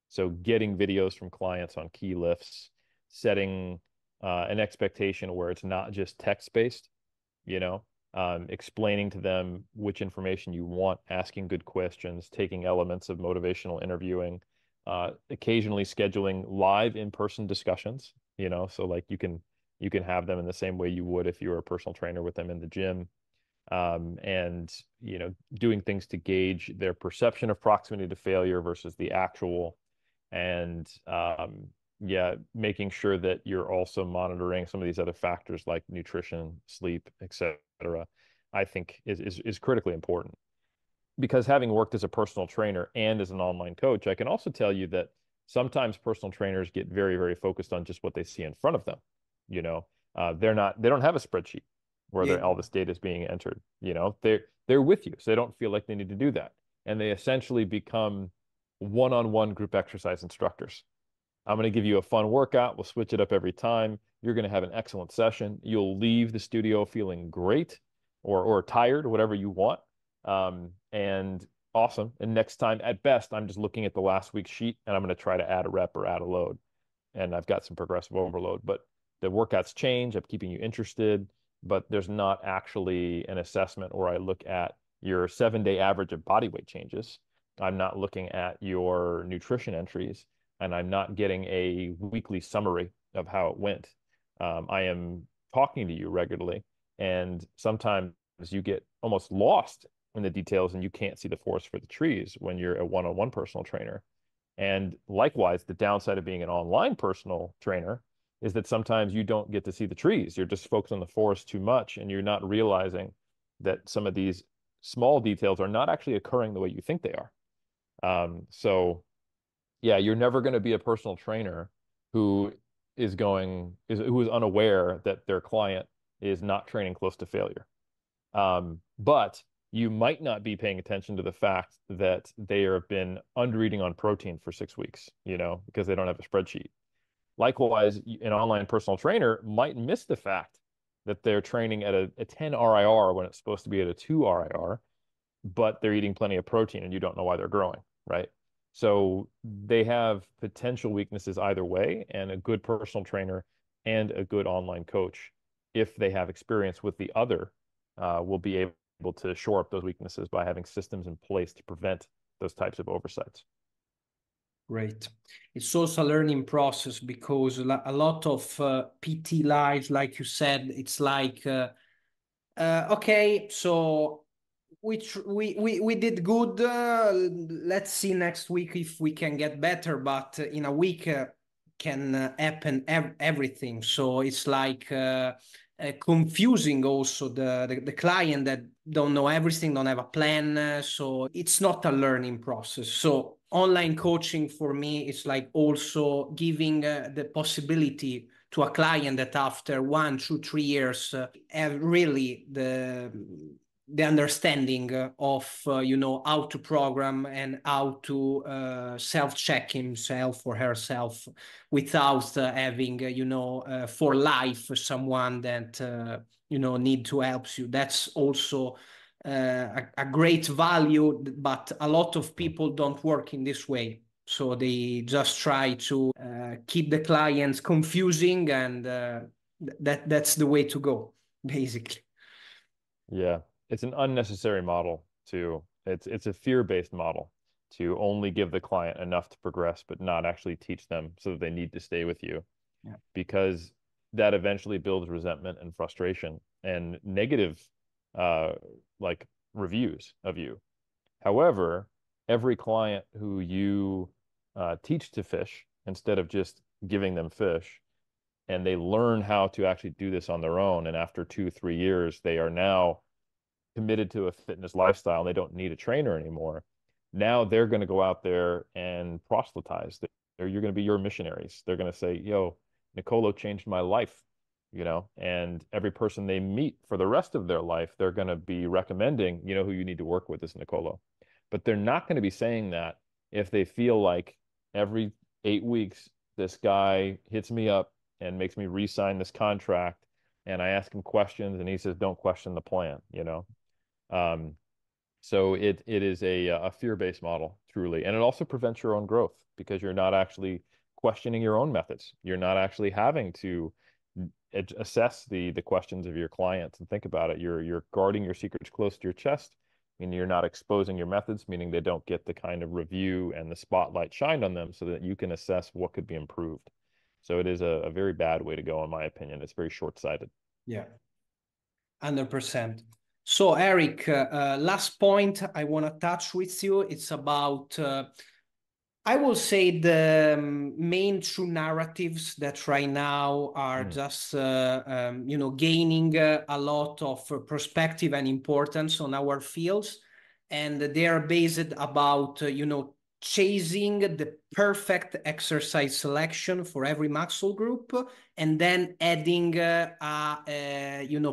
[SPEAKER 2] So getting videos from clients on key lifts, setting an expectation where it's not just text-based, explaining to them which information you want, asking good questions, taking elements of motivational interviewing, occasionally scheduling live in-person discussions, so like you can have them in the same way you would if you were a personal trainer with them in the gym. And doing things to gauge their perception of proximity to failure versus the actual, and yeah, making sure that you're also monitoring some of these other factors like nutrition, sleep, etc. I think is critically important, because having worked as a personal trainer and as an online coach, I can also tell you that sometimes personal trainers get very, very focused on just what they see in front of them. They don't have a spreadsheet where
[SPEAKER 1] Yeah.
[SPEAKER 2] all this data is being entered. They're with you, so they don't feel like they need to do that, and they essentially become one-on-one group exercise instructors. I'm going to give you a fun workout. We'll switch it up every time. You're going to have an excellent session. You'll leave the studio feeling great, or tired, whatever you want. And awesome. And next time, at best, I'm just looking at the last week's sheet and I'm going to try to add a rep or add a load. And I've got some progressive overload, but the workouts change. I'm keeping you interested, but there's not actually an assessment where I look at your 7-day average of body weight changes. I'm not looking at your nutrition entries, and I'm not getting a weekly summary of how it went. I am talking to you regularly, and sometimes you get almost lost in the details and you can't see the forest for the trees when you're a one-on-one personal trainer. And likewise, the downside of being an online personal trainer is that sometimes you don't get to see the trees. You're just focused on the forest too much, and you're not realizing that some of these small details are not actually occurring the way you think they are. So yeah, you're never going to be a personal trainer who who is unaware that their client is not training close to failure. But you might not be paying attention to the fact that they have been under-eating on protein for 6 weeks, because they don't have a spreadsheet. Likewise, an online personal trainer might miss the fact that they're training at a 10 RIR when it's supposed to be at a 2 RIR, but they're eating plenty of protein and you don't know why they're growing, right? So they have potential weaknesses either way, and a good personal trainer and a good online coach, if they have experience with the other, will be able to shore up those weaknesses by having systems in place to prevent those types of oversights.
[SPEAKER 1] Great. It's also a learning process, because a lot of PT lives, like you said, it's like, okay, so we did good. Let's see next week if we can get better. But in a week can happen everything. So it's like confusing also the client that don't know everything, don't have a plan. So it's not a learning process. So online coaching for me is like also giving the possibility to a client that after 1, 2, 3 years have really the understanding of how to program and how to self-check himself or herself without having for life someone that need to help you. That's also a great value, but a lot of people don't work in this way. So they just try to keep the clients confusing, and that's the way to go, basically.
[SPEAKER 2] Yeah, it's an unnecessary model to it's a fear-based model to only give the client enough to progress, but not actually teach them so that they need to stay with you,
[SPEAKER 1] Yeah.
[SPEAKER 2] because that eventually builds resentment and frustration and negative uh like reviews of you. However, every client who you teach to fish instead of just giving them fish, and they learn how to actually do this on their own, and after 2, 3 years, they are now committed to a fitness lifestyle and they don't need a trainer anymore. Now they're going to go out there and proselytize. You're going to be your missionaries. They're going to say, yo, Nicolo changed my life, and every person they meet for the rest of their life, they're going to be recommending, who you need to work with is Nicolo. But they're not going to be saying that if they feel like every 8 weeks, this guy hits me up and makes me re-sign this contract, and I ask him questions and he says, don't question the plan. Um, so it is a fear-based model, truly. And it also prevents your own growth, because you're not actually questioning your own methods. You're not actually having to assess the questions of your clients and think about it. You're guarding your secrets close to your chest, meaning you're not exposing your methods, meaning they don't get the kind of review and the spotlight shined on them so that you can assess what could be improved. So it is a very bad way to go, in my opinion. It's very short-sighted.
[SPEAKER 1] Yeah, 100%. So, Eric, last point I want to touch with you. It's about, I will say, the main true narratives that right now are just, gaining a lot of perspective and importance on our fields. And they are based about, chasing the perfect exercise selection for every muscle group, and then adding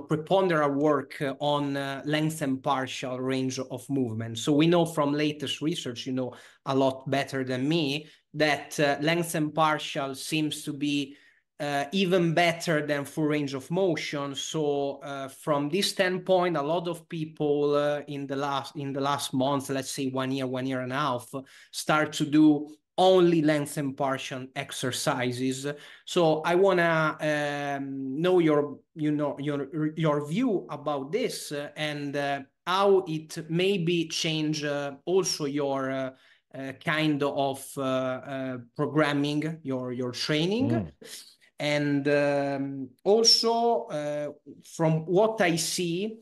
[SPEAKER 1] preponderant work on length and partial range of movement. So we know from latest research, a lot better than me, that length and partial seems to be even better than full range of motion. So from this standpoint, a lot of people in the last month, let's say 1 year and a half, start to do only length and partial exercises. So I wanna know your view about this, and how it maybe change also your kind of programming, your training. And also, from what I see,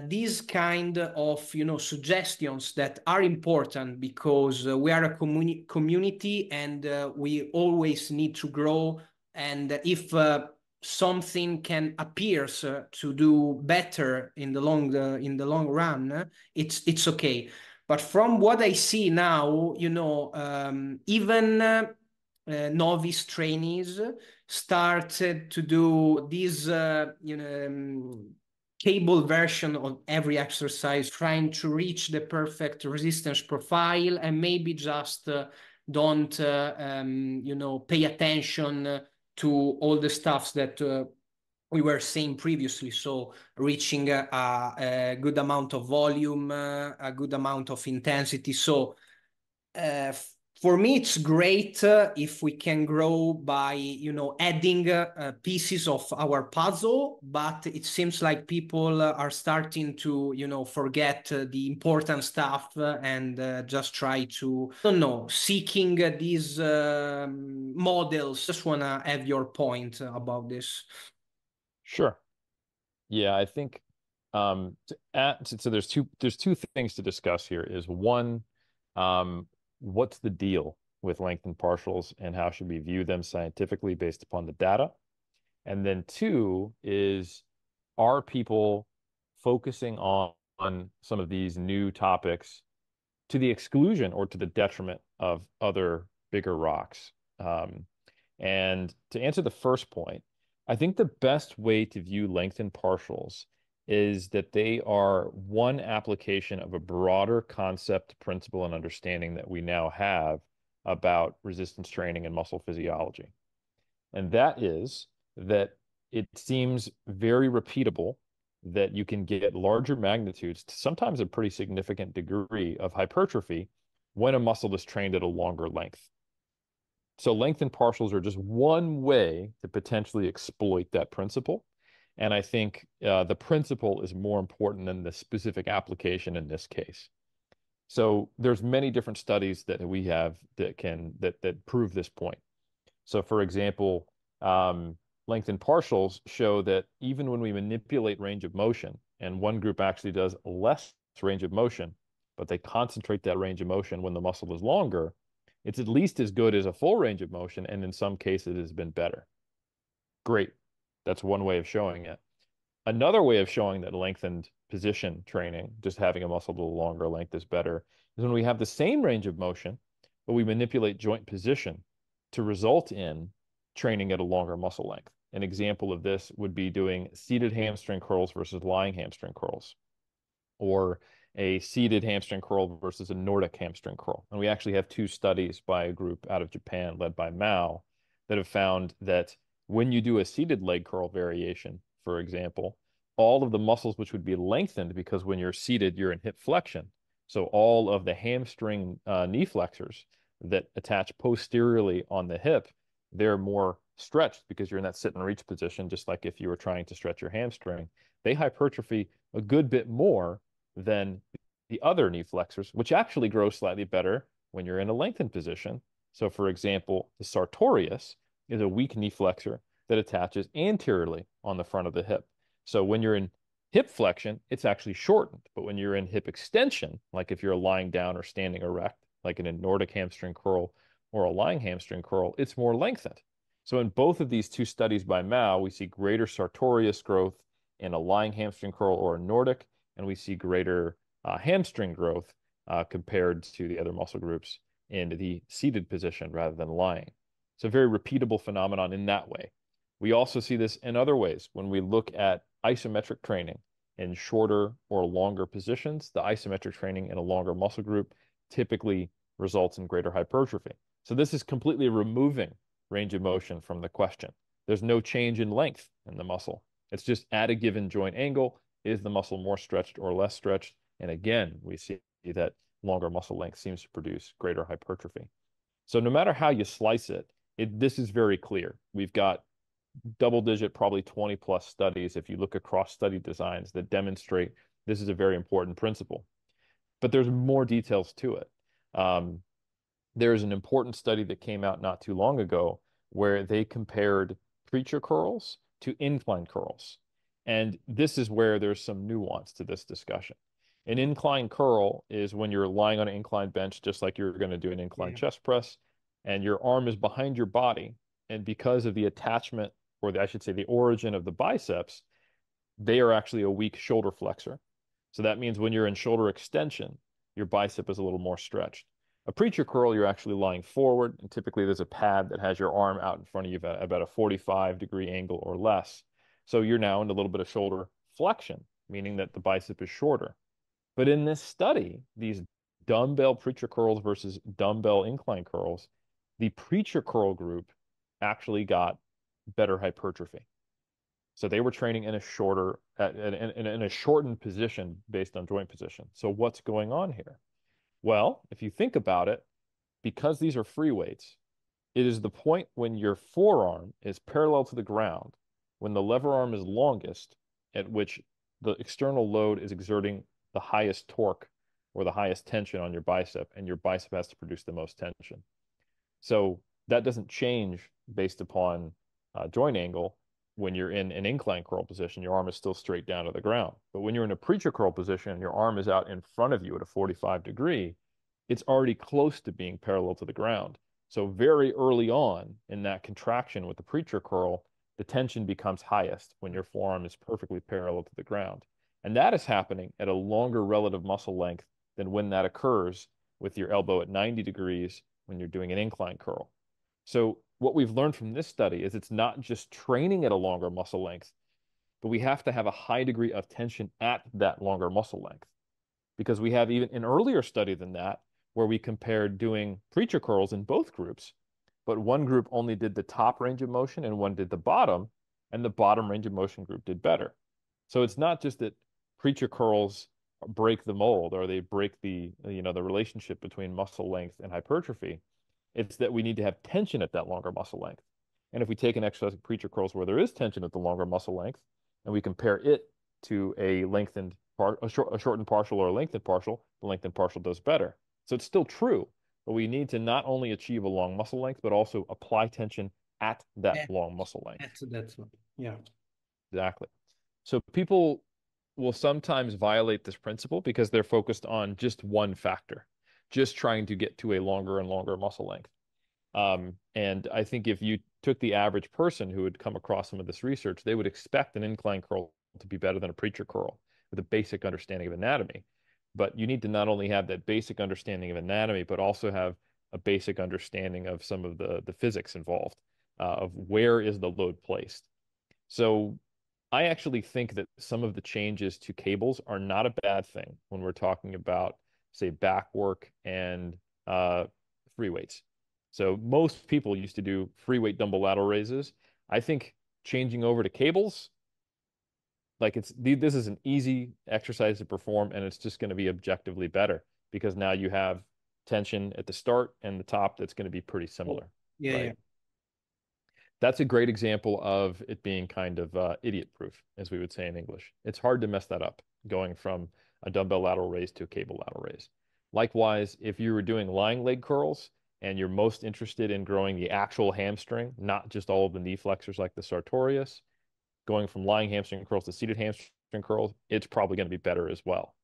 [SPEAKER 1] these kind of suggestions that are important, because we are a community, and we always need to grow. And if something can appear to do better in the long run, it's okay. But from what I see now, even novice trainees started to do this, cable version of every exercise, trying to reach the perfect resistance profile, and maybe just don't, pay attention to all the stuffs that we were saying previously. So reaching a good amount of volume, a good amount of intensity. So for me, it's great if we can grow by, adding pieces of our puzzle, but it seems like people are starting to, forget the important stuff, and just try to, I don't know, seeking these models. Just want to have your point about this.
[SPEAKER 2] Sure. Yeah, I think so there's two things to discuss here. Is one, what's the deal with lengthened partials and how should we view them scientifically based upon the data? And then two is, are people focusing on some of these new topics to the exclusion or to the detriment of other bigger rocks? And to answer the first point, I think the best way to view lengthened partials is that they are one application of a broader concept, principle, and understanding that we now have about resistance training and muscle physiology. And that is that it seems very repeatable that you can get larger magnitudes to sometimes a pretty significant degree of hypertrophy when a muscle is trained at a longer length. So lengthened partials are just one way to potentially exploit that principle. And I think the principle is more important than the specific application in this case. So there's many different studies that we have that prove this point. So for example, lengthened partials show that even when we manipulate range of motion, and one group actually does less range of motion, but they concentrate that range of motion when the muscle is longer, it's at least as good as a full range of motion, and in some cases it has been better. Great. That's one way of showing it. Another way of showing that lengthened position training, just having a muscle a little longer length is better, is when we have the same range of motion, but we manipulate joint position to result in training at a longer muscle length. An example of this would be doing seated hamstring curls versus lying hamstring curls, or a seated hamstring curl versus a Nordic hamstring curl. And we actually have two studies by a group out of Japan led by Mao that have found that when you do a seated leg curl variation, for example, all of the muscles which would be lengthened, because when you're seated, you're in hip flexion. So all of the hamstring knee flexors that attach posteriorly on the hip, they're more stretched because you're in that sit and reach position, just like if you were trying to stretch your hamstring. They hypertrophy a good bit more than the other knee flexors, which actually grow slightly better when you're in a lengthened position. So for example, the sartorius is a weak knee flexor that attaches anteriorly on the front of the hip. So when you're in hip flexion, it's actually shortened. But when you're in hip extension, like if you're lying down or standing erect, like in a Nordic hamstring curl or a lying hamstring curl, it's more lengthened. So in both of these two studies by Mao, we see greater sartorius growth in a lying hamstring curl or a Nordic, and we see greater hamstring growth compared to the other muscle groups in the seated position rather than lying. It's a very repeatable phenomenon in that way. We also see this in other ways. When we look at isometric training in shorter or longer positions, the isometric training in a longer muscle group typically results in greater hypertrophy. So this is completely removing range of motion from the question. There's no change in length in the muscle. It's just at a given joint angle, is the muscle more stretched or less stretched? And again, we see that longer muscle length seems to produce greater hypertrophy. So no matter how you slice it, this is very clear. We've got double digit, probably 20 plus studies, if you look across study designs, that demonstrate this is a very important principle. But there's more details to it. There's an important study that came out not too long ago where they compared preacher curls to incline curls. And this is where there's some nuance to this discussion. An incline curl is when you're lying on an incline bench, just like you're going to do an incline chest press, and your arm is behind your body. And because of the attachment, or I should say the origin of the biceps, they are actually a weak shoulder flexor. So that means when you're in shoulder extension, your bicep is a little more stretched. A preacher curl, you're actually lying forward, and typically there's a pad that has your arm out in front of you at about a 45-degree angle or less. So you're now in a little bit of shoulder flexion, meaning that the bicep is shorter. But in this study, these dumbbell preacher curls versus dumbbell incline curls, the preacher curl group actually got better hypertrophy. So they were training in a shortened position based on joint position. So what's going on here? Well, if you think about it, because these are free weights, it is the point when your forearm is parallel to the ground, when the lever arm is longest, at which the external load is exerting the highest torque or the highest tension on your bicep, and your bicep has to produce the most tension. So that doesn't change based upon joint angle. When you're in an incline curl position, your arm is still straight down to the ground. But when you're in a preacher curl position and your arm is out in front of you at a 45-degree, it's already close to being parallel to the ground. So very early on in that contraction with the preacher curl, the tension becomes highest when your forearm is perfectly parallel to the ground. And that is happening at a longer relative muscle length than when that occurs with your elbow at 90 degrees when you're doing an incline curl. So what we've learned from this study is it's not just training at a longer muscle length, but we have to have a high degree of tension at that longer muscle length. Because we have even an earlier study than that where we compared doing preacher curls in both groups, but one group only did the top range of motion and one did the bottom, and the bottom range of motion group did better. So it's not just that preacher curls break the mold or they break the relationship between muscle length and hypertrophy. It's that we need to have tension at that longer muscle length. And if we take an exercise like preacher curls where there is tension at the longer muscle length, and we compare it to a shortened partial or a lengthened partial, the lengthened partial does better. So it's still true, but we need to not only achieve a long muscle length, but also apply tension at that long muscle length.
[SPEAKER 1] That's one. Yeah.
[SPEAKER 2] Exactly. So people will sometimes violate this principle because they're focused on just one factor, just trying to get to a longer and longer muscle length. And I think if you took the average person who would come across some of this research, they would expect an incline curl to be better than a preacher curl with a basic understanding of anatomy. But you need to not only have that basic understanding of anatomy, but also have a basic understanding of some of the physics involved, of where is the load placed. So I actually think that some of the changes to cables are not a bad thing when we're talking about, say, back work and free weights. So most people used to do free weight dumbbell lateral raises. I think changing over to cables, like this is an easy exercise to perform, and it's just going to be objectively better because now you have tension at the start and the top that's going to be pretty similar.
[SPEAKER 1] Yeah,
[SPEAKER 2] right?
[SPEAKER 1] yeah.
[SPEAKER 2] That's a great example of it being kind of idiot proof, as we would say in English. It's hard to mess that up, going from a dumbbell lateral raise to a cable lateral raise. Likewise, if you were doing lying leg curls and you're most interested in growing the actual hamstring, not just all of the knee flexors like the sartorius, going from lying hamstring curls to seated hamstring curls, it's probably going to be better as well.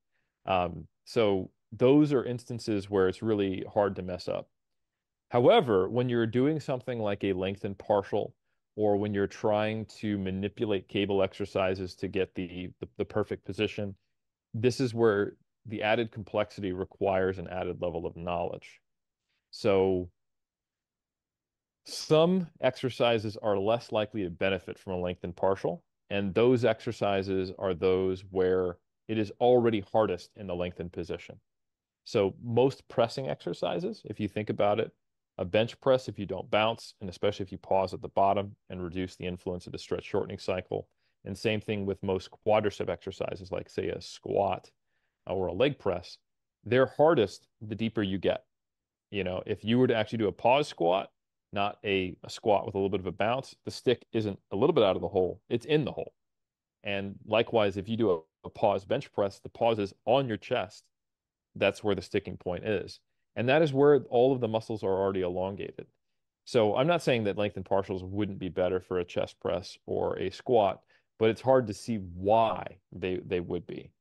[SPEAKER 2] So those are instances where it's really hard to mess up. However, when you're doing something like a lengthened partial, or when you're trying to manipulate cable exercises to get the perfect position, this is where the added complexity requires an added level of knowledge. So some exercises are less likely to benefit from a lengthened partial, and those exercises are those where it is already hardest in the lengthened position. So most pressing exercises, if you think about it, a bench press, if you don't bounce, and especially if you pause at the bottom and reduce the influence of the stretch shortening cycle. And same thing with most quadricep exercises, like say a squat or a leg press, they're hardest the deeper you get. You know, if you were to actually do a pause squat, not a squat with a little bit of a bounce, the stick isn't a little bit out of the hole, it's in the hole. And likewise, if you do a pause bench press, the pause is on your chest. That's where the sticking point is. And that is where all of the muscles are already elongated. So I'm not saying that lengthened partials wouldn't be better for a chest press or a squat, but it's hard to see why they would be.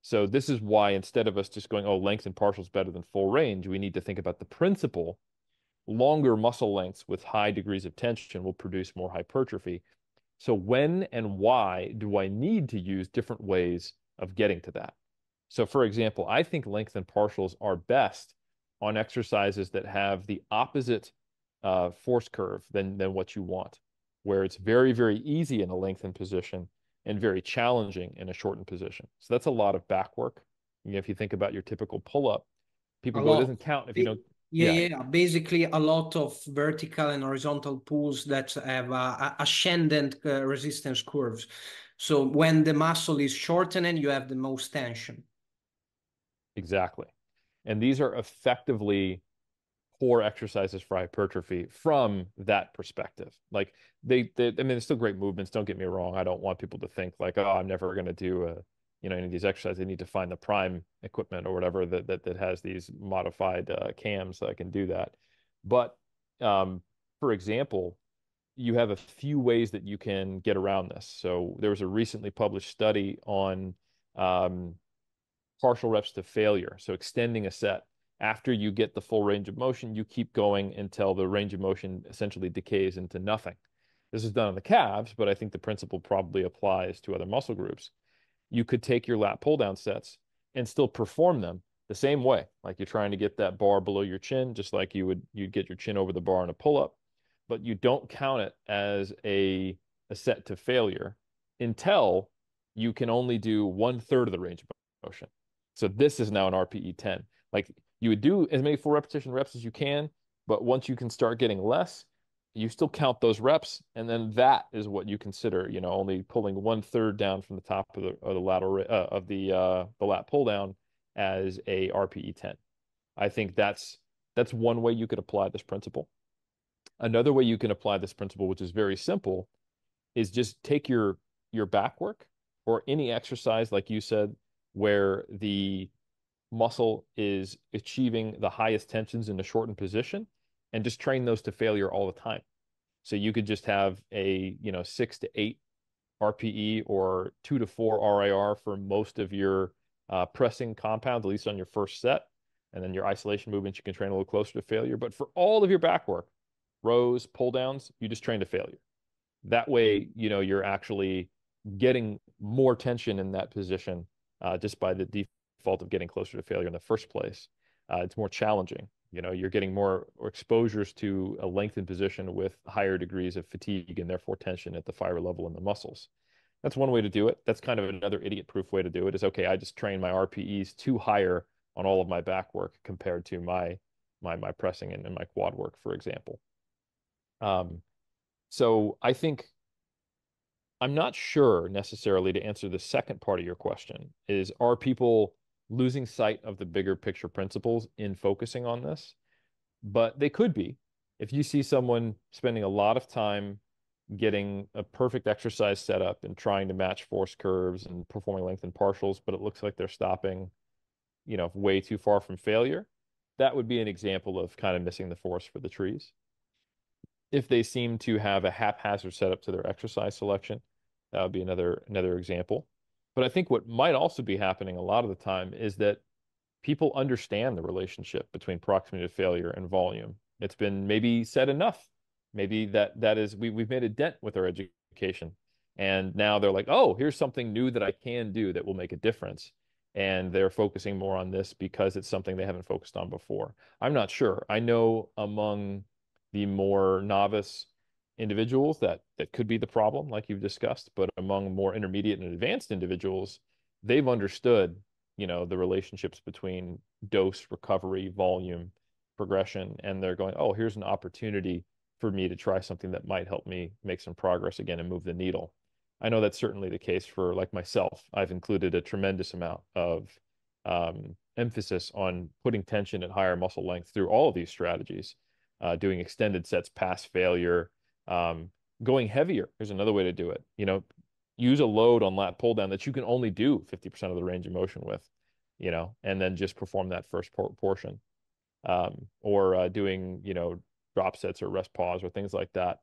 [SPEAKER 2] So this is why instead of us just going, oh, lengthened partials better than full range, we need to think about the principle. Longer muscle lengths with high degrees of tension will produce more hypertrophy. So when and why do I need to use different ways of getting to that? So for example, I think lengthened partials are best on exercises that have the opposite force curve than what you want, where it's very, very easy in a lengthened position and very challenging in a shortened position. So that's a lot of back work. You know, if you think about your typical pull-up, people
[SPEAKER 1] A
[SPEAKER 2] go, it
[SPEAKER 1] lot.
[SPEAKER 2] doesn't count if you don't.
[SPEAKER 1] Yeah,
[SPEAKER 2] Yeah,
[SPEAKER 1] yeah. Basically, a lot of vertical and horizontal pulls that have ascendant resistance curves. So when the muscle is shortening, you have the most tension.
[SPEAKER 2] exactly. And these are effectively poor exercises for hypertrophy from that perspective. Like I mean, it's still great movements. Don't get me wrong. I don't want people to think like, oh, I'm never going to do any of these exercises. They need to find the prime equipment or whatever that has these modified cams that can do that. But for example, you have a few ways that you can get around this. So there was a recently published study on um, partial reps to failure. So extending a set. After you get the full range of motion, you keep going until the range of motion essentially decays into nothing. This is done on the calves, but I think the principle probably applies to other muscle groups. You could take your lat pull down sets and still perform them the same way. Like you're trying to get that bar below your chin, just like you'd get your chin over the bar in a pull up, but you don't count it as a set to failure until you can only do 1/3 of the range of motion. So this is now an RPE 10. Like you would do as many full repetition reps as you can, but once you can start getting less, you still count those reps, and then that is what you consider, only pulling 1/3 down from the top of the lateral of the lat pull down as a RPE 10. I think that's one way you could apply this principle. Another way you can apply this principle, which is very simple, is just take your back work or any exercise, like you said, where the muscle is achieving the highest tensions in a shortened position, and just train those to failure all the time. So you could just have a 6 to 8 RPE or 2 to 4 RIR for most of your pressing compounds, at least on your first set. And then your isolation movements, you can train a little closer to failure. But for all of your back work, rows, pull downs, you just train to failure. That way, you're actually getting more tension in that position just by the default of getting closer to failure in the first place. It's more challenging. You're getting more exposures to a lengthened position with higher degrees of fatigue and therefore tension at the fiber level in the muscles. That's one way to do it. That's kind of another idiot-proof way to do it is, okay, I just train my RPEs too higher on all of my back work compared to my pressing and my quad work, for example. So I think I'm not sure necessarily to answer the second part of your question is, are people losing sight of the bigger picture principles in focusing on this? But they could be. If you see someone spending a lot of time getting a perfect exercise setup and trying to match force curves and performing length and partials, but it looks like they're stopping, way too far from failure. That would be an example of kind of missing the forest for the trees. If they seem to have a haphazard setup to their exercise selection, that would be another example. But I think what might also be happening a lot of the time is that people understand the relationship between proximity to failure and volume. It's been maybe said enough. Maybe that is we've made a dent with our education. And now they're like, oh, here's something new that I can do that will make a difference. And they're focusing more on this because it's something they haven't focused on before. I'm not sure. I know among the more novice individuals that could be the problem, like you've discussed, but among more intermediate and advanced individuals, they've understood the relationships between dose, recovery, volume, progression, and they're going, oh, here's an opportunity for me to try something that might help me make some progress again and move the needle. I know that's certainly the case for like myself. I've included a tremendous amount of emphasis on putting tension at higher muscle length through all of these strategies, doing extended sets past failure, going heavier. Here's another way to do it. Use a load on lat pull down that you can only do 50% of the range of motion with, and then just perform that first portion. Or doing, drop sets or rest pause or things like that,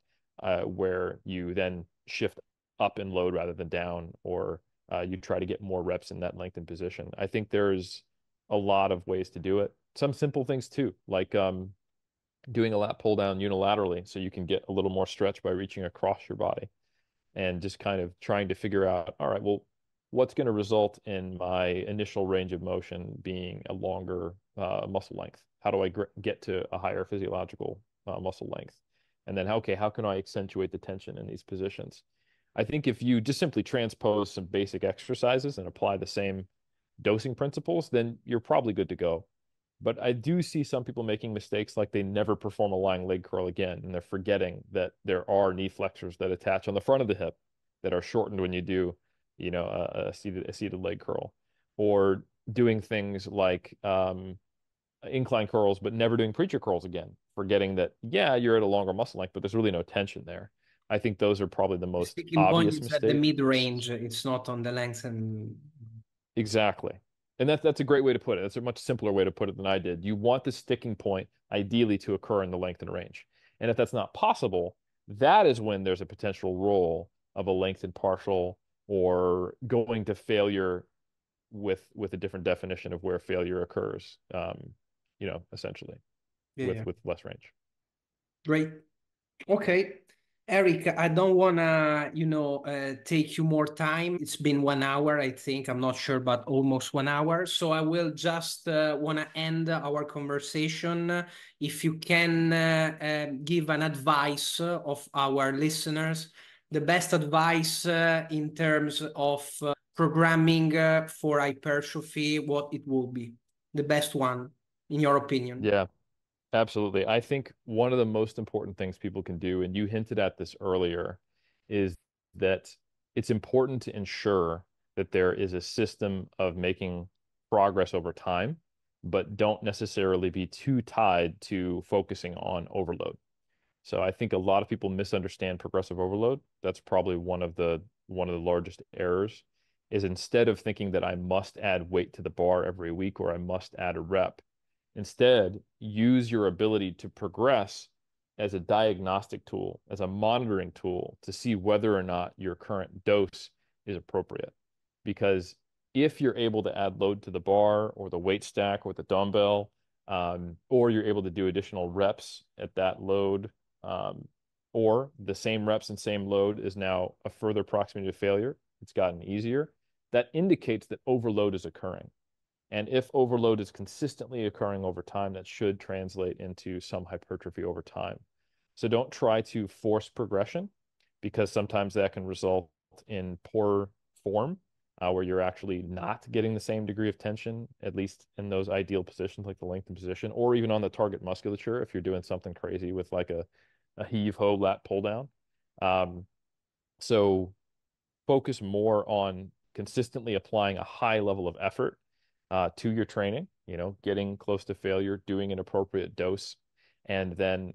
[SPEAKER 2] where you then shift up in load rather than down, or you try to get more reps in that lengthened position. I think there's a lot of ways to do it. Some simple things too, like doing a lat pull down unilaterally so you can get a little more stretch by reaching across your body and just kind of trying to figure out, all right, well, what's going to result in my initial range of motion being a longer muscle length? How do I get to a higher physiological muscle length? And then, okay, how can I accentuate the tension in these positions? I think if you just simply transpose some basic exercises and apply the same dosing principles, then you're probably good to go. But I do see some people making mistakes like they never perform a lying leg curl again, and they're forgetting that there are knee flexors that attach on the front of the hip that are shortened when you do, a seated leg curl, or doing things like incline curls, but never doing preacher curls again, forgetting that, yeah, you're at a longer muscle length, but there's really no tension there. I think those are probably the
[SPEAKER 1] The
[SPEAKER 2] most
[SPEAKER 1] sticking point
[SPEAKER 2] obvious
[SPEAKER 1] is at the
[SPEAKER 2] mistakes.
[SPEAKER 1] mid-range. It's not on the length and
[SPEAKER 2] Exactly. And that's a great way to put it. That's a much simpler way to put it than I did. You want the sticking point ideally to occur in the length and range. And if that's not possible, that is when there's a potential role of a lengthened partial or going to failure with a different definition of where failure occurs, essentially
[SPEAKER 1] yeah,
[SPEAKER 2] with
[SPEAKER 1] yeah.
[SPEAKER 2] with less range.
[SPEAKER 1] Great. Okay. Eric, I don't wanna, take you more time. It's been 1 hour, I think. I'm not sure, but almost 1 hour. So I will just wanna end our conversation. If you can give an advice of our listeners, the best advice in terms of programming for hypertrophy, what it will be, the best one, in your opinion.
[SPEAKER 2] Yeah. Absolutely. I think one of the most important things people can do, and you hinted at this earlier, is that it's important to ensure that there is a system of making progress over time, but don't necessarily be too tied to focusing on overload. So I think a lot of people misunderstand progressive overload. That's probably one of the largest errors, is instead of thinking that I must add weight to the bar every week or I must add a rep, instead use your ability to progress as a diagnostic tool, as a monitoring tool to see whether or not your current dose is appropriate. Because if you're able to add load to the bar or the weight stack or the dumbbell, or you're able to do additional reps at that load, um, or the same reps and same load is now a further proximity to failure, it's gotten easier, that indicates that overload is occurring. And if overload is consistently occurring over time, that should translate into some hypertrophy over time. So don't try to force progression, because sometimes that can result in poor form, where you're actually not getting the same degree of tension, at least in those ideal positions like the lengthened position, or even on the target musculature if you're doing something crazy with like a heave ho lat pull down. So focus more on consistently applying a high level of effort to your training, getting close to failure, doing an appropriate dose, and then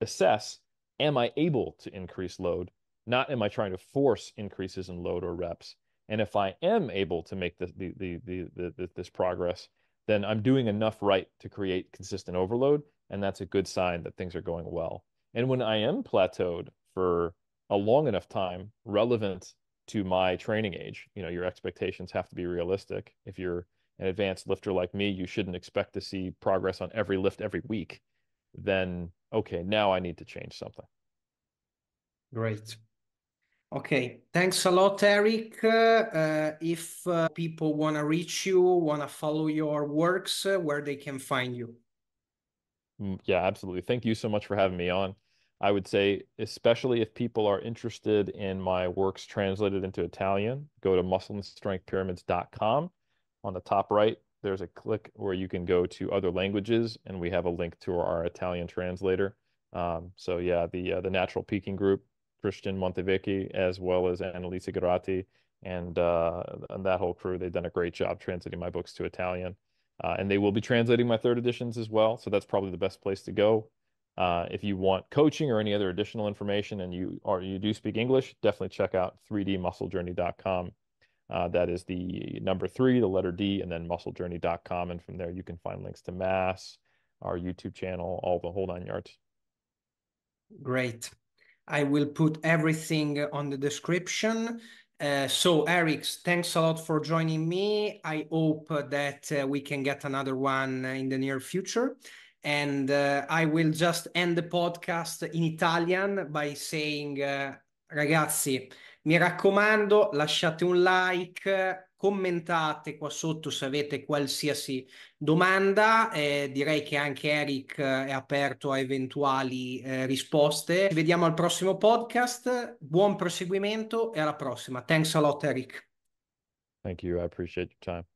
[SPEAKER 2] assess am I able to increase load? Not am I trying to force increases in load or reps? And if I am able to make this progress, then I'm doing enough right to create consistent overload, and that's a good sign that things are going well. And when I am plateaued for a long enough time, relevant to my training age, you know, your expectations have to be realistic. If you're an advanced lifter like me, you shouldn't expect to see progress on every lift every week. Then, okay, now I need to change something.
[SPEAKER 1] Great. Okay, thanks a lot, Eric. If people want to reach you, want to follow your works, where they can find you.
[SPEAKER 2] Yeah, absolutely. Thank you so much for having me on. I would say, especially if people are interested in my works translated into Italian, go to muscleandstrengthpyramids.com. On the top right, there's a click where you can go to other languages, and we have a link to our Italian translator. So yeah, the Natural Peaking Group, Christian Montevecchi, as well as Annalisa Garatti, and that whole crew, they've done a great job translating my books to Italian. And they will be translating my third editions as well. So that's probably the best place to go. If you want coaching or any other additional information and you do speak English, definitely check out 3dmusclejourney.com. That is the number 3, the letter D, and then musclejourney.com. And from there, you can find links to Mass, our YouTube channel, all the whole 9 yards.
[SPEAKER 1] Great. I will put everything on the description. So, Eric, thanks a lot for joining me. I hope that we can get another one in the near future. And I will just end the podcast in Italian by saying, ragazzi, mi raccomando, lasciate un like, commentate qua sotto se avete qualsiasi domanda. Direi che anche Eric è aperto a eventuali risposte. Ci vediamo al prossimo podcast. Buon proseguimento e alla prossima. Thanks a lot, Eric.
[SPEAKER 2] Thank you. I appreciate your time.